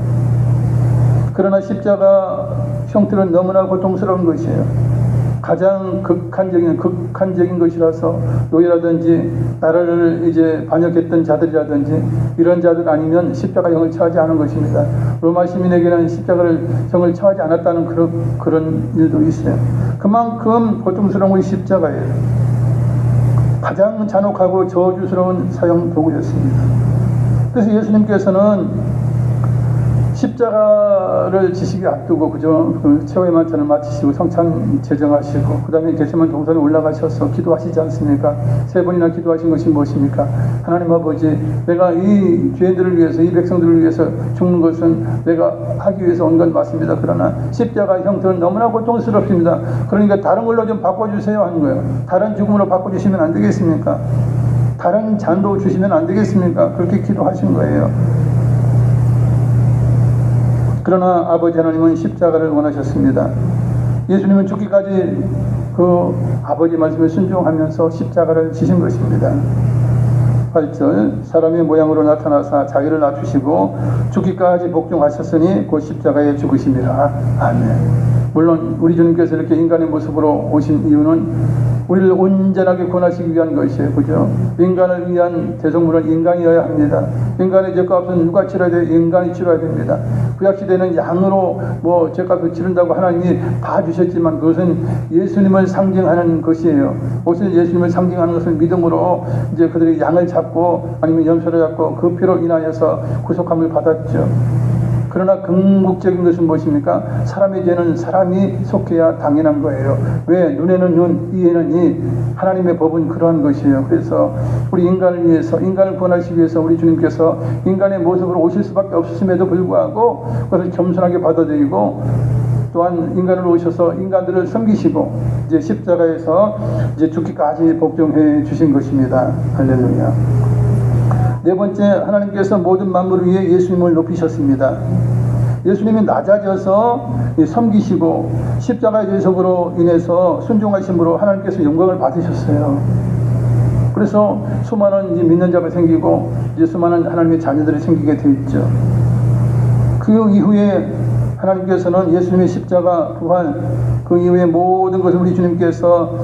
그러나 십자가 형틀은 너무나 고통스러운 것이에요. 가장 극한적인 것이라서 노예라든지 나라를 이제 반역했던 자들이라든지 이런 자들 아니면 십자가형을 처하지 않은 것입니다. 로마 시민에게는 십자가형을 처하지 않았다는 그런 일도 있어요. 그만큼 고통스러운 것이 십자가예요. 가장 잔혹하고 저주스러운 사형 도구였습니다. 그래서 예수님께서는 십자가를 지시기 앞두고 그저 그 최후의 만찬을 마치시고 성찬 제정하시고 그 다음에 겟세마네 동산에 올라가셔서 기도하시지 않습니까? 3번이나 기도하신 것이 무엇입니까? 하나님 아버지, 내가 이 죄인들을 위해서, 이 백성들을 위해서 죽는 것은 내가 하기 위해서 온 건 맞습니다. 그러나 십자가 형태는 너무나 고통스럽습니다. 그러니까 다른 걸로 좀 바꿔주세요 하는 거예요. 다른 죽음으로 바꿔주시면 안 되겠습니까? 다른 잔도 주시면 안 되겠습니까? 그렇게 기도하신 거예요. 그러나 아버지 하나님은 십자가를 원하셨습니다. 예수님은 죽기까지 그 아버지 말씀에 순종하면서 십자가를 지신 것입니다. 8절, 사람의 모양으로 나타나사 자기를 낮추시고 죽기까지 복종하셨으니 곧 십자가에 죽으심이라. 아멘. 물론 우리 주님께서 이렇게 인간의 모습으로 오신 이유는 우리를 온전하게 구원하시기 위한 것이에요. 그죠? 인간을 위한 대성물은 인간이어야 합니다. 인간의 죄값은 누가 치러야 돼요? 인간이 치러야 됩니다. 구약시대는 양으로 죄값을 치른다고 하나님이 다 주셨지만 그것은 예수님을 상징하는 것이에요. 오실 예수님을 상징하는 것을 믿음으로 이제 그들이 양을 잡고 아니면 염소를 잡고 그 피로 인하여서 구속함을 받았죠. 그러나 궁극적인 것은 무엇입니까? 사람의 죄는 사람이 속해야 당연한 거예요. 왜? 눈에는 눈, 이에는 이. 하나님의 법은 그러한 것이에요. 그래서 우리 인간을 위해서, 인간을 구원하시기 위해서 우리 주님께서 인간의 모습으로 오실 수밖에 없음에도 불구하고 그것을 겸손하게 받아들이고 또한 인간으로 오셔서 인간들을 섬기시고 이제 십자가에서 이제 죽기까지 복종해 주신 것입니다. 할렐루야. 네 번째, 하나님께서 모든 만물을 위해 예수님을 높이셨습니다. 예수님이 낮아져서 섬기시고 십자가의 죄속으로 인해서 순종하심으로 하나님께서 영광을 받으셨어요. 그래서 수많은 이제 믿는 자가 생기고 이제 수많은 하나님의 자녀들이 생기게 되어 있죠. 그 이후에 하나님께서는 예수님의 십자가 부활 그 이후에 모든 것을 우리 주님께서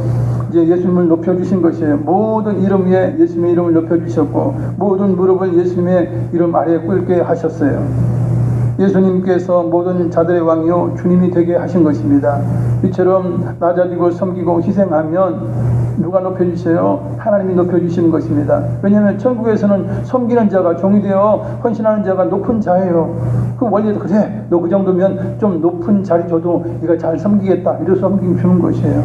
이제 예수님을 높여주신 것이에요. 모든 이름 위에 예수님의 이름을 높여주셨고 모든 무릎을 예수님의 이름 아래에 꿇게 하셨어요. 예수님께서 모든 자들의 왕이요 주님이 되게 하신 것입니다. 이처럼 낮아지고 섬기고 희생하면 누가 높여주세요? 하나님이 높여주시는 것입니다. 왜냐하면 천국에서는 섬기는 자가 종이 되어 헌신하는 자가 높은 자예요. 그 원리도 그래, 너 그 정도면 좀 높은 자리 줘도 네가 잘 섬기겠다 이래서 섬김 주는 것이에요.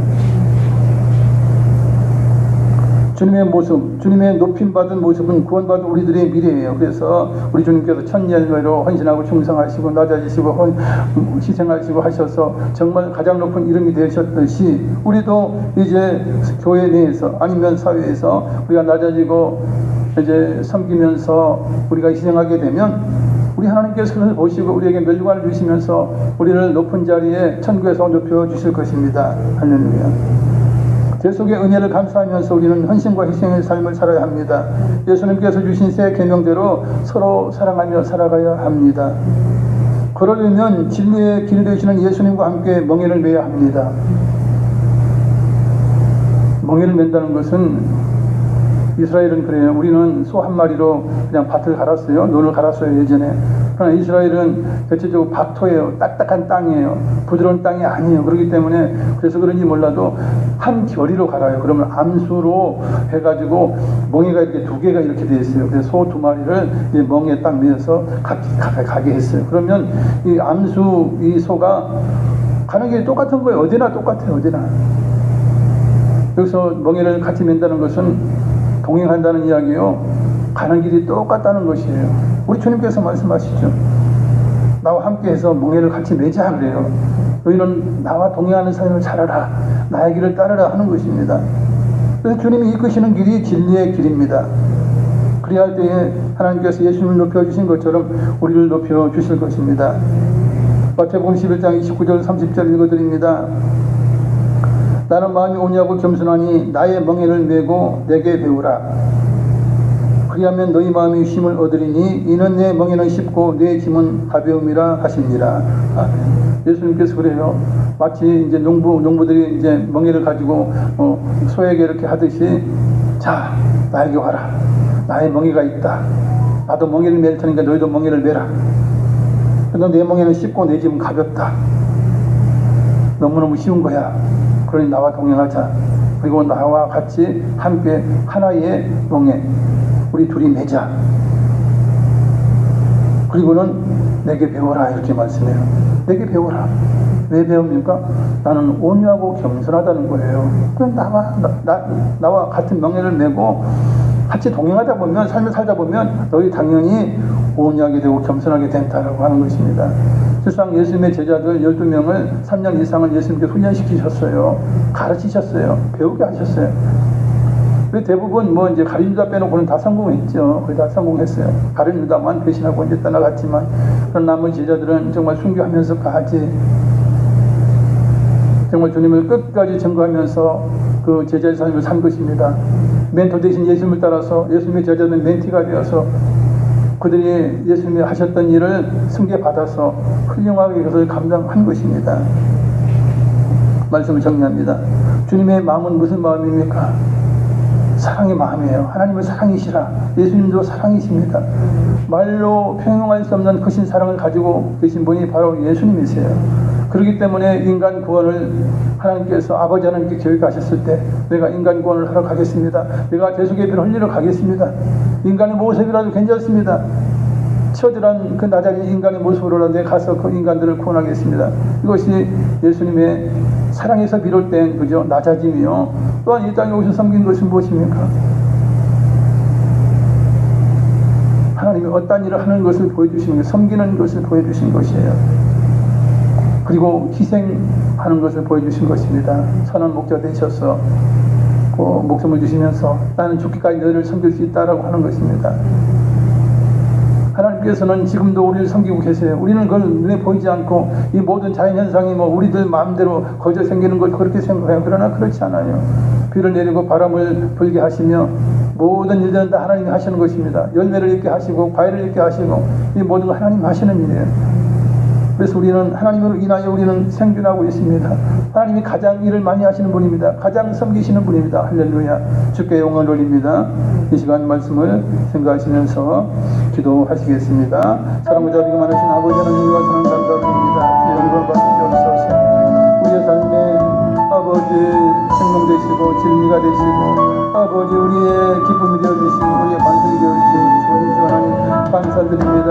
주님의 모습, 주님의 높임받은 모습은 구원받은 우리들의 미래예요. 그래서 우리 주님께서 천년으로 헌신하고 충성하시고 낮아지시고 희생하시고 하셔서 정말 가장 높은 이름이 되셨듯이 우리도 이제 교회 내에서 아니면 사회에서 우리가 낮아지고 이제 섬기면서 우리가 희생하게 되면 우리 하나님께서 그것을 보시고 우리에게 멸류관을 주시면서 우리를 높은 자리에 천국에서 높여주실 것입니다. 할렐루야. 계속의 은혜를 감사하면서 우리는 헌신과 희생의 삶을 살아야 합니다. 예수님께서 주신 새 계명대로 서로 사랑하며 살아가야 합니다. 그러려면 진리의 길 되시는 예수님과 함께 멍에를 매야 합니다. 멍에를 맨다는 것은 이스라엘은 그래요. 우리는 소 한 마리로 그냥 밭을 갈았어요. 논을 갈았어요, 예전에. 그러나 이스라엘은 대체적으로 박토예요. 딱딱한 땅이에요. 부드러운 땅이 아니에요. 그렇기 때문에 그래서 그런지 몰라도 한 겨리로 갈아요. 그러면 암수로 해가지고 멍에가 이렇게 2개가 이렇게 되어 있어요. 그래서 소 2마리를 이 멍에 딱 매어서 가게 했어요. 그러면 이 암수, 이 소가 가는 길이 똑같은 거예요. 어디나 똑같아요. 어디나. 여기서 멍에를 같이 맨다는 것은 동행한다는 이야기요. 가는 길이 똑같다는 것이에요. 우리 주님께서 말씀하시죠. 나와 함께해서 멍에를 같이 매자 그래요. 너희는 나와 동행하는 삶을 살아라. 나의 길을 따르라 하는 것입니다. 그래서 주님이 이끄시는 길이 진리의 길입니다. 그리할 때에 하나님께서 예수님을 높여주신 것처럼 우리를 높여주실 것입니다. 마태복음 11장 29절 30절 읽어드립니다. 나는 마음이 온유하고 겸손하니 나의 멍에를 메고 내게 배우라. 그리하면 너희 마음이 쉼을 얻으리니 이는 내 멍에는 쉽고 내 짐은 가벼움이라 하시니라. 예수님께서 그래요. 마치 이제 농부들이 이제 멍에를 가지고 소에게 이렇게 하듯이, 자, 나에게 와라. 나의 멍에가 있다. 나도 멍에를 맬 테니까 너희도 멍에를 메라. 너 내 멍에는 쉽고 내 짐은 가볍다. 너무너무 쉬운 거야. 그러니 나와 동행하자. 그리고 나와 같이 함께 하나의 멍에 우리 둘이 매자. 그리고는 내게 배워라 이렇게 말씀해요. 내게 배워라. 왜 배웁니까? 나는 온유하고 겸손하다는 거예요. 그럼 나와 같은 명예를 메고 같이 동행하다 보면, 삶을 살다 보면 너희 당연히 온유하게 되고 겸손하게 된다라고 하는 것입니다. 실상 예수님의 제자들 12명을 3년 이상을 예수님께 훈련시키셨어요. 가르치셨어요. 배우게 하셨어요. 대부분 이제 가룟 유다 빼놓고는 다 성공했죠. 거의 다 성공했어요. 가룟 유다만 배신하고 이제 떠나갔지만, 그런 나머지 제자들은 정말 순교하면서까지 정말 주님을 끝까지 증거하면서 그 제자의 삶을 산 것입니다. 멘토 대신 예수님을 따라서 예수님의 제자들은 멘티가 되어서 그들이 예수님이 하셨던 일을 승계받아서 훌륭하게 그것을 감당한 것입니다. 말씀을 정리합니다. 주님의 마음은 무슨 마음입니까? 사랑의 마음이에요. 하나님은 사랑이시라. 예수님도 사랑이십니다. 말로 표현할 수 없는 크신 사랑을 가지고 계신 분이 바로 예수님이세요. 그렇기 때문에 인간 구원을 하나님께서, 아버지 하나님께 계획하셨을 때 내가 인간 구원을 하러 가겠습니다. 내가 대속의 피를 흘리러 가겠습니다. 인간의 모습이라도 괜찮습니다. 처절한 그 나자리 인간의 모습으로라도 내가 가서 그 인간들을 구원하겠습니다. 이것이 예수님의 사랑에서 비롯된 그죠 낮아짐이요. 또한 이 땅에 오셔서 섬긴 것은 무엇입니까? 하나님이 어떤 일을 하는 것을 보여주시는 것, 섬기는 것을 보여주신 것이에요. 그리고 희생하는 것을 보여주신 것입니다. 선한 목자 되셔서 그 목숨을 주시면서 나는 죽기까지 너희를 섬길 수 있다라고 하는 것입니다. 하나님께서는 지금도 우리를 섬기고 계세요. 우리는 그걸 눈에 보이지 않고 이 모든 자연현상이 우리들 마음대로 거저 생기는 걸 그렇게 생각해요. 그러나 그렇지 않아요. 비를 내리고 바람을 불게 하시며 모든 일들은 다 하나님이 하시는 것입니다. 열매를 있게 하시고 과일을 있게 하시고 이 모든 걸 하나님이 하시는 일이에요. 그래서 우리는 하나님으로 인하여 우리는 생존하고 있습니다. 하나님이 가장 일을 많이 하시는 분입니다. 가장 섬기시는 분입니다. 할렐루야. 주께 영광을 올립니다. 이 시간 말씀을 생각하시면서 기도하시겠습니다. 사랑과 자비가 많으신 아버지 하나님과 사랑 감사드립니다. 주의 영광을 받으시옵소서. 우리의 삶에 아버지 생명 되시고 진리가 되시고 아버지 우리의 기쁨이 되어주시고 우리의 반석이 되어주시는 좋은 주 하나님 감사드립니다.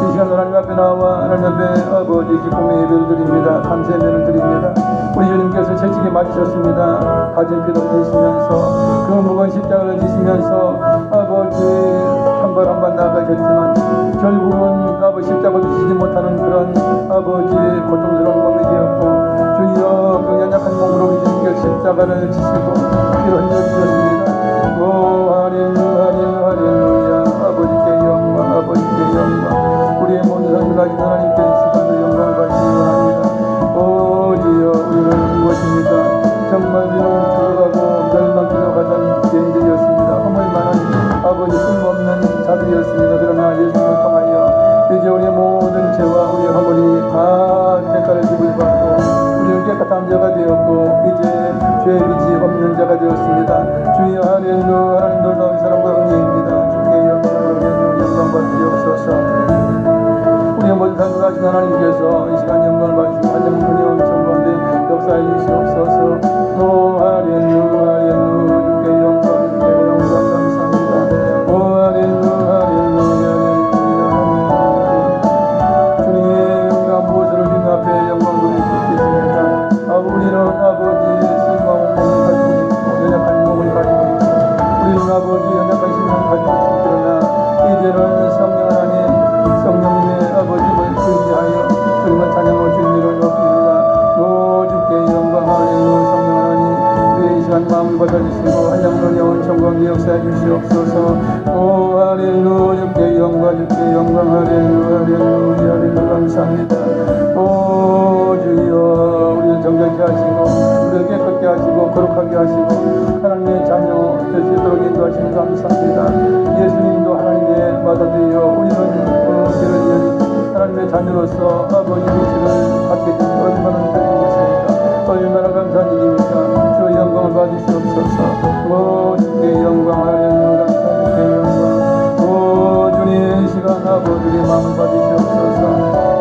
이 시간 하나님 앞에 나와 하나님 앞에 아버지 기쁨의 예배를 드립니다. 감사의 예배를 드립니다. 우리 주님께서 채찍에 맞으셨습니다. 가진 피도 흘리시면서 그 무거운 십자가를 지시면서 아버지 한 발 한 발 나아가셨지만 결국은 아버지 십자가를 지시지 못하는 그런 아버지 고통스러운 몸이 되었고 주여 그 연약한 몸으로 우리 주님께 십자가를 지시고 피를 흘려주셨습니다. 오 할렐루야 아버지께 영광 아버지께 영광 우리의 모든 삶을 가진 하나님께 이 시간도 영광을 받으시기 원합니다. 오 주여 우리는 무엇입니까? 정말 우리는 죽어가고 멸망길로 가던 죄인들이었습니다. 허물 많은 아버지 쓸모없는 자들이었습니다. 그러나 예수님을 통하여 이제 우리의 모든 죄와 우리의 허물이 다 대가를 지불받고 우리는 깨끗한 자가 되었고 이제 죄의 빚이 없는 자가 되었습니다. 주여 할렐루야 하나님 놀라운 사랑과 은혜입니다. 주께 영광 받으시옵소서. 우리의 모든 삶을 하신 하나님께서 이 시간 영광을 받으시고 하나님 은혜와 정권대 역사해 주시옵소서. 오 할렐루야 주께 영광 감사합니다. 오 할렐루야 주님 우리가 무엇으로 주님 앞에 영광 돌릴 수 있겠습니까? 우리는 아버지 쓸모없는 몸을 가지고 있고 연약한 몸을 가지고 있고 우리는 아버지 연약한 심령을 가지고 있습니다. 그러나 이제는 성령 하나님 성령님의 아버지를 의지하여 주님을 찬양하고 주님을 높입니다. 오 주께 영광 하나님 성령 하나님 우리의 이 시간 마음을 받아 받으시고 한량으로 영원 정광 역사해 주시옵소서. 오 할렐루야 주께 영광 주께 영광 할렐루야 할렐루야 할렐루야 감사합니다. 오 주여 우리를 정결케 하시고 우리를 깨끗게 하시고 거룩하게 하시고 하나님의 자녀 될 수 있도록 인도하시니 감사합니다. 예수님도 하나님의 받아들여 우리는 하나님의 자녀로서 아버지 계시를 받게 되니 얼마나 기쁜 것입니까? 얼마나 감사한 일입니까? 주의 영광을 받으시옵소서. 오 주께 영광 할렐루야 주께 영광. 오 주님 이 시간 아버지의 마음을 받으시옵소서.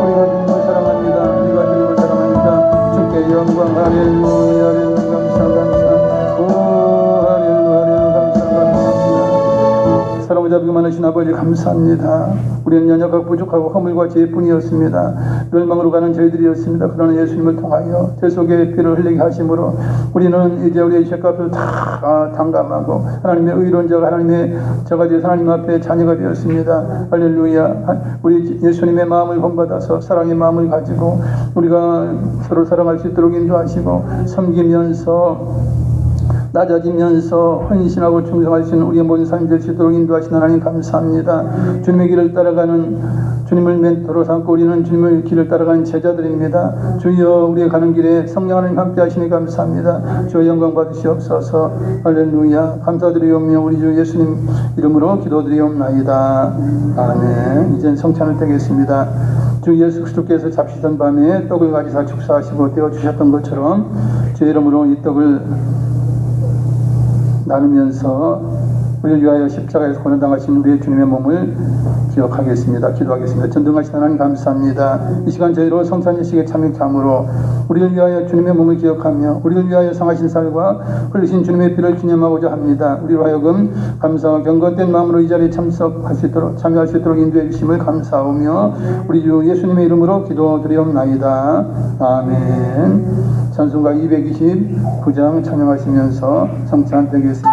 우리가 주님을 사랑합니다. 우리가 주님을 사랑합니다. 주께 영광 할렐루야 할렐루야 감사. 오 할렐루야 할렐루야 감사합니다. 사랑을 잡고 많으신 아버지 감사합니다. 우리는 연약하고 부족하고 허물과 죄뿐이었습니다. 멸망으로 가는 저희들이었습니다. 그러나 예수님을 통하여 죄 속에 피를 흘리게 하심으로 우리는 이제 우리의 죄값을 다 담감하고 하나님의 의로운 자가 하나님의 저가 되어 하나님 앞에 자녀가 되었습니다. 할렐루야. 우리 예수님의 마음을 본받아서 사랑의 마음을 가지고 우리가 서로 사랑할 수 있도록 인도하시고 섬기면서 낮아지면서 헌신하고 충성할 수 있는 우리의 모든 삶이 될 수 있도록 인도하신 하나님 감사합니다. 주님의 길을 따라가는 주님을 멘토로 삼고 우리는 주님의 길을 따라가는 제자들입니다. 주여 우리의 가는 길에 성령 하나님 함께 하시니 감사합니다. 주의 영광 받으시옵소서. 할렐루야. 감사드리오며 우리 주 예수님 이름으로 기도드리옵나이다. 아멘. 이젠 성찬을 떼겠습니다. 주 예수 그리스도께서 잡시던 밤에 떡을 가지사 축사하시고 떼어주셨던 것처럼 주의 이름으로 이 떡을 나누면서 우리를 위하여 십자가에서 고난당하신 우리의 주님의 몸을 기억하겠습니다. 기도하겠습니다. 전능하신 하나님 감사합니다. 이 시간 저희로 성찬일식에 참여케 함으로 우리를 위하여 주님의 몸을 기억하며 우리를 위하여 상하신 살과 흘리신 주님의 피를 기념하고자 합니다. 우리로 하여금 감사와 경건된 마음으로 이 자리에 참석할 수 있도록 참여할 수 있도록 인도해 주심을 감사하며 우리 주 예수님의 이름으로 기도드리옵나이다. 아멘. 찬송가 229장 찬양하시면서 성찬 되겠습니다.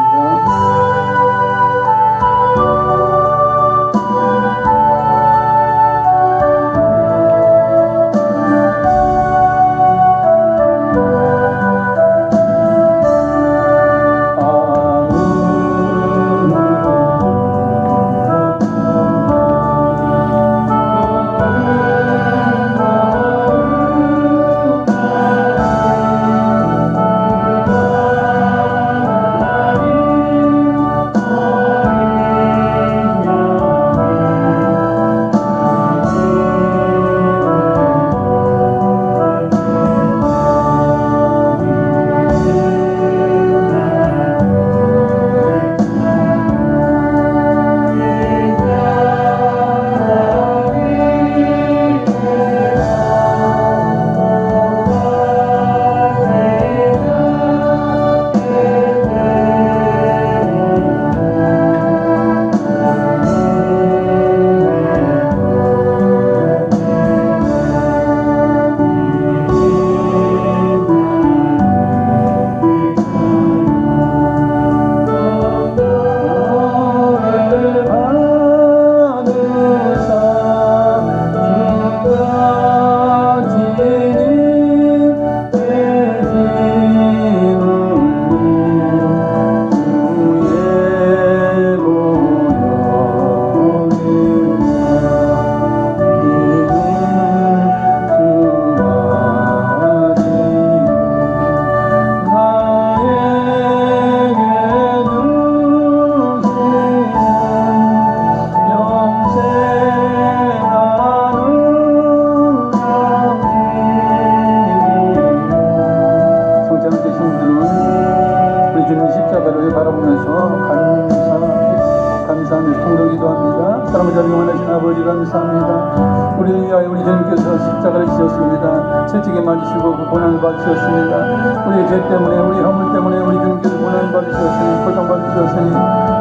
감사합니다. 우리를 위하여 우리 주님께서 십자가를 지셨습니다. 채찍에 맞으시고 그 고난을 받으셨습니다. 우리의 죄 때문에 우리 허물 때문에 우리 주님께서 고난을 받으셨으니 고통받으셨으니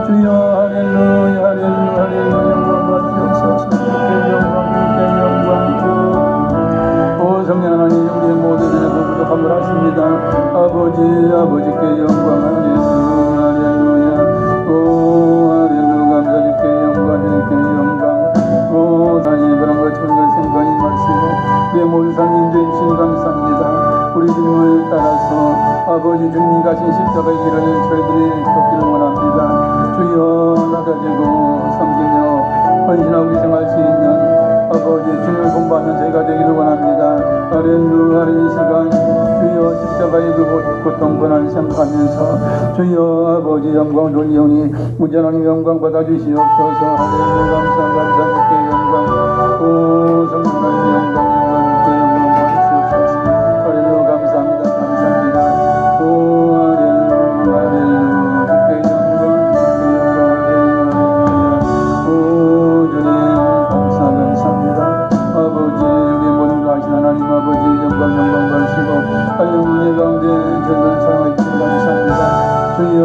주여 할렐루야 할렐루야 할렐루야 영광 받으시옵소서. 주께 영광 주께 영광. 오 성령 하나님 우리의 모든 죄를 부족함을 하십니다. 아버지께 영광 할렐루야 할렐루야. 오 할렐루야 감사 주께 영광 주께 영광. 오 하나님 그런 것 좋은 것 생각이 마시고 우리의 모든 삶 인도해 주시니 감사합니다. 우리 주님을 따라서 아버지 주님이 가신 십자가의 길을 저희들이 헌신하고 희생할 수 있는 아버지 주님을 본받는 저희가 되기를 원합니다. 할렐루야. 이 시간 주여 십자가의 그 고통 고난을 생각하면서 주여 아버지 영광 돌리오니 무전하는 영광 받아주시옵소서. 할렐루야. 감사 주께 영광 오 성령 하나님 영광 주께 영광 받으시옵소서. 할렐루야. 감사합니다. 감사합니다. 오 할렐루야. 할렐루야. 주께 영광 주께 영광 오 주님 감사합니다. 아버지 우리 모든 걸 아시는 하나님 아버지 영광 받으시고 할렐루야 가운데 저를 사랑해 주셔서 감사합니다. 주여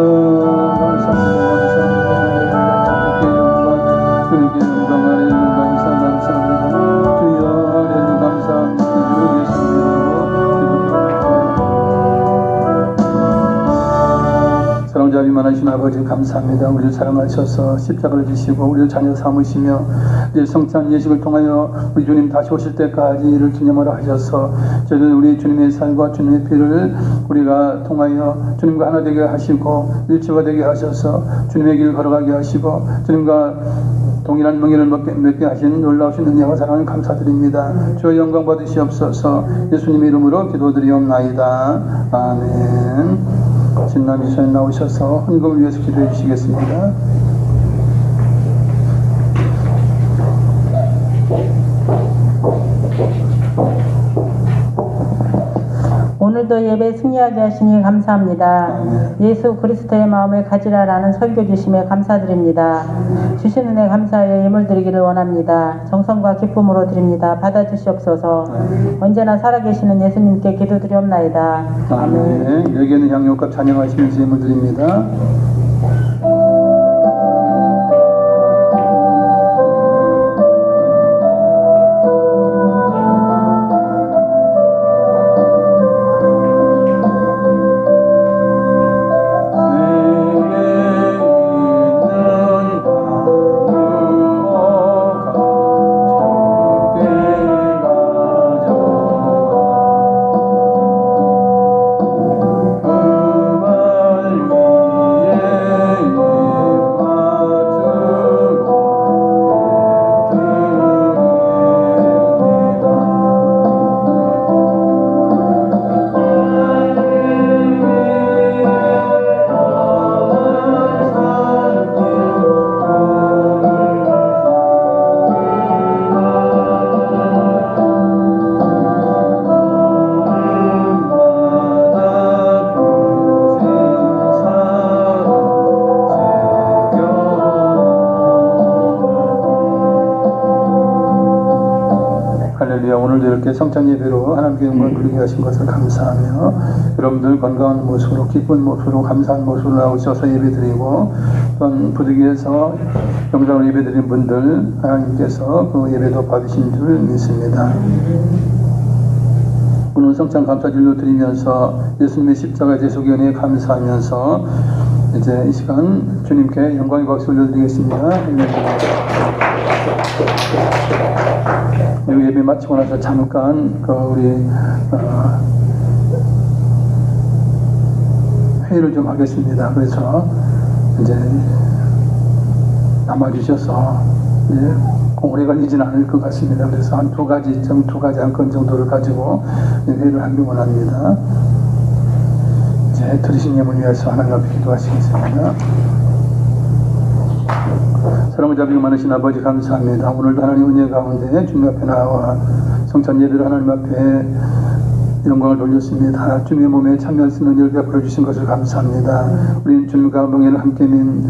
감사합니다. 주께 영광 주님께 영광 할렐루야 감사합니다. 주여 할렐루야 감사합니다. 주 예수 사랑자비 많으신 아버지 감사합니다. 우리를 사랑하셔서 십자가를 지시고 우리를 자녀 삼으시며 이제 성찬 예식을 통하여 우리 주님 다시 오실 때까지 이를 기념하라 하셔서 저희는 우리 주님의 살과 주님의 피를 우리가 통하여 주님과 하나 되게 하시고 일치가 되게 하셔서 주님의 길을 걸어가게 하시고 주님과 동일한 명예를 맺게 하신 놀라우신 은혜와 사랑을 감사드립니다. 주의 영광 받으시옵소서. 예수님의 이름으로 기도드리옵나이다. 아멘. 진남 미션에 나오셔서 헌금을 위해서 기도해 주시겠습니다. 오늘도 예배 승리하게 하시니 감사합니다. 예수 그리스도의 마음을 가지라라는 설교 주심에 감사드립니다. 주신 은혜 감사하여 예물 드리기를 원합니다. 정성과 기쁨으로 드립니다. 받아주시옵소서. 언제나 살아계시는 예수님께 기도드리옵나이다. 아멘. 여기에는 양육과 찬양하시면서 예물 드립니다. 오늘도 이렇게 성찬 예배로 하나님께 영광을 돌리게 하신 것을 감사하며 여러분들 건강한 모습으로 기쁜 모습으로 감사한 모습으로 나오셔서 예배드리고 또한 부득이해서 영상으로 예배드린 분들 하나님께서 그 예배도 받으신 줄 믿습니다. 오늘 성찬 감사절로 드리면서 예수님의 십자가 제속의 은혜에 감사하면서 이제 이 시간 주님께 영광의 박수 올려드리겠습니다. 이 예배 마치고 나서 잠깐 우리 회의를 좀 하겠습니다. 그래서 이제 남아주셔서 오래 걸리진 않을 것 같습니다. 그래서 한 두 가지 안건 정도를 가지고 회의를 하기 원합니다. 이제 들으신 예물 위해서 하나님 앞에 기도하시겠습니다. 사랑을 자비가 많으신 아버지 감사합니다. 오늘도 하나님 은혜 가운데 주님 앞에 나와 성찬 예배를 하나님 앞에 영광을 돌렸습니다. 주님의 몸에 참여할 수 있는 은혜를 베풀어 주신 것을 감사합니다. 우리는 주님과 명예를 함께 민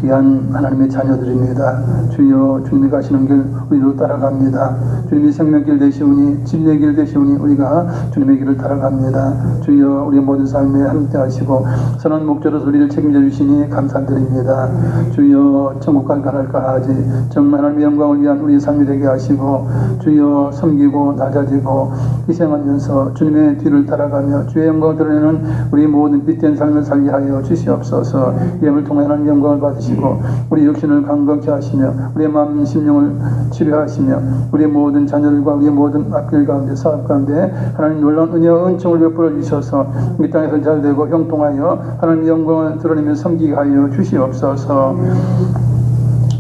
귀한 하나님의 자녀들입니다. 주여 주님이 가시는 길 우리로 따라갑니다. 주님이 생명길 되시오니 진리의 길 되시오니 우리가 주님의 길을 따라갑니다. 주여 우리 모든 삶에 함께 하시고 선한 목자로서 우리를 책임져 주시니 감사드립니다. 주여 천국까지 가날까 하지 정말 하나님의 영광을 위한 우리의 삶이 되게 하시고 주여 섬기고 낮아지고 희생하면서 주님의 뒤를 따라가며 주의 영광을 드러내는 우리 모든 빛된 삶을 살게 하여 주시옵소서. 이 영을 통해 하나님 영광을 받으시고 우리 육신을 강건케 하시며 우리의 마음 심령을 치료하시며 우리의 모든 자녀들과 우리의 모든 앞길 가운데 사업 가운데 하나님 놀라운 은혜와 은총을 베풀어 주셔서 이 땅에서 잘되고 형통하여 하나님의 영광을 드러내며 섬기게 하여 주시옵소서.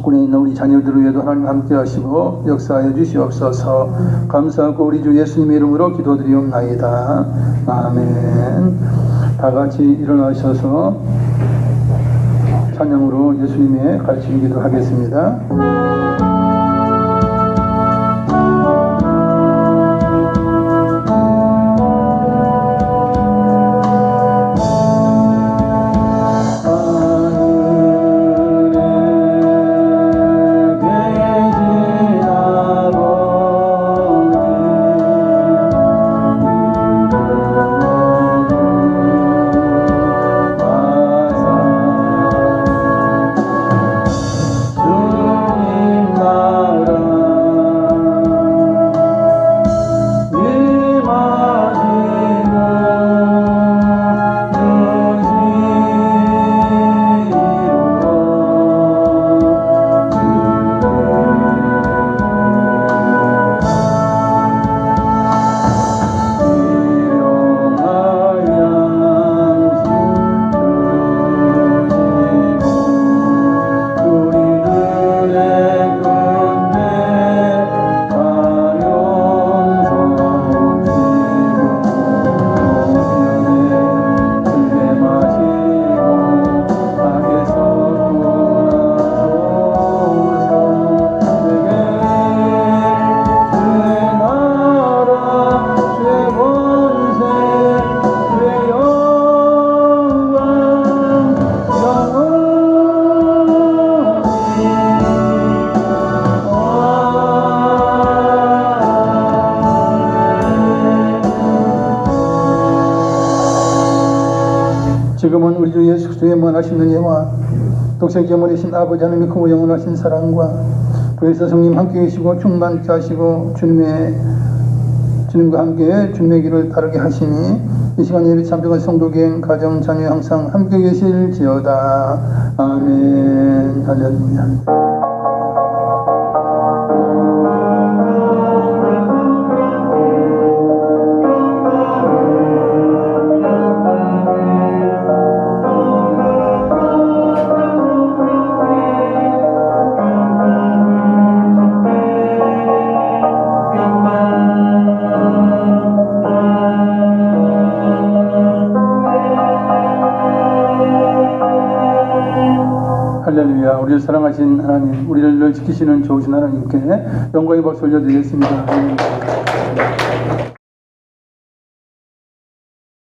국군에 있는 우리 자녀들을 위해도 하나님 함께 하시고 역사하여 주시옵소서. 감사하고 우리 주 예수님의 이름으로 기도드리옵나이다. 아멘. 다 같이 일어나셔서 찬양으로 예수님의 가르침 기도하겠습니다. 지금은 우리 주 예수 그리스도의 무한하신 은혜와 독생자 머리신 아버지 하나님의 크고 영원하신 사랑과 그에서 성님 함께 계시고 충만케 하시고 주님과 함께 주님의 길을 따르게 하시니 이 시간 예배 참석한 성도경 가정 자녀 항상 함께 계실지어다. 아멘. 할렐루야. 할렐루야. 우리를 사랑하신 하나님, 우리를 늘 지키시는 좋으신 하나님께 영광의 박수 올려드리겠습니다.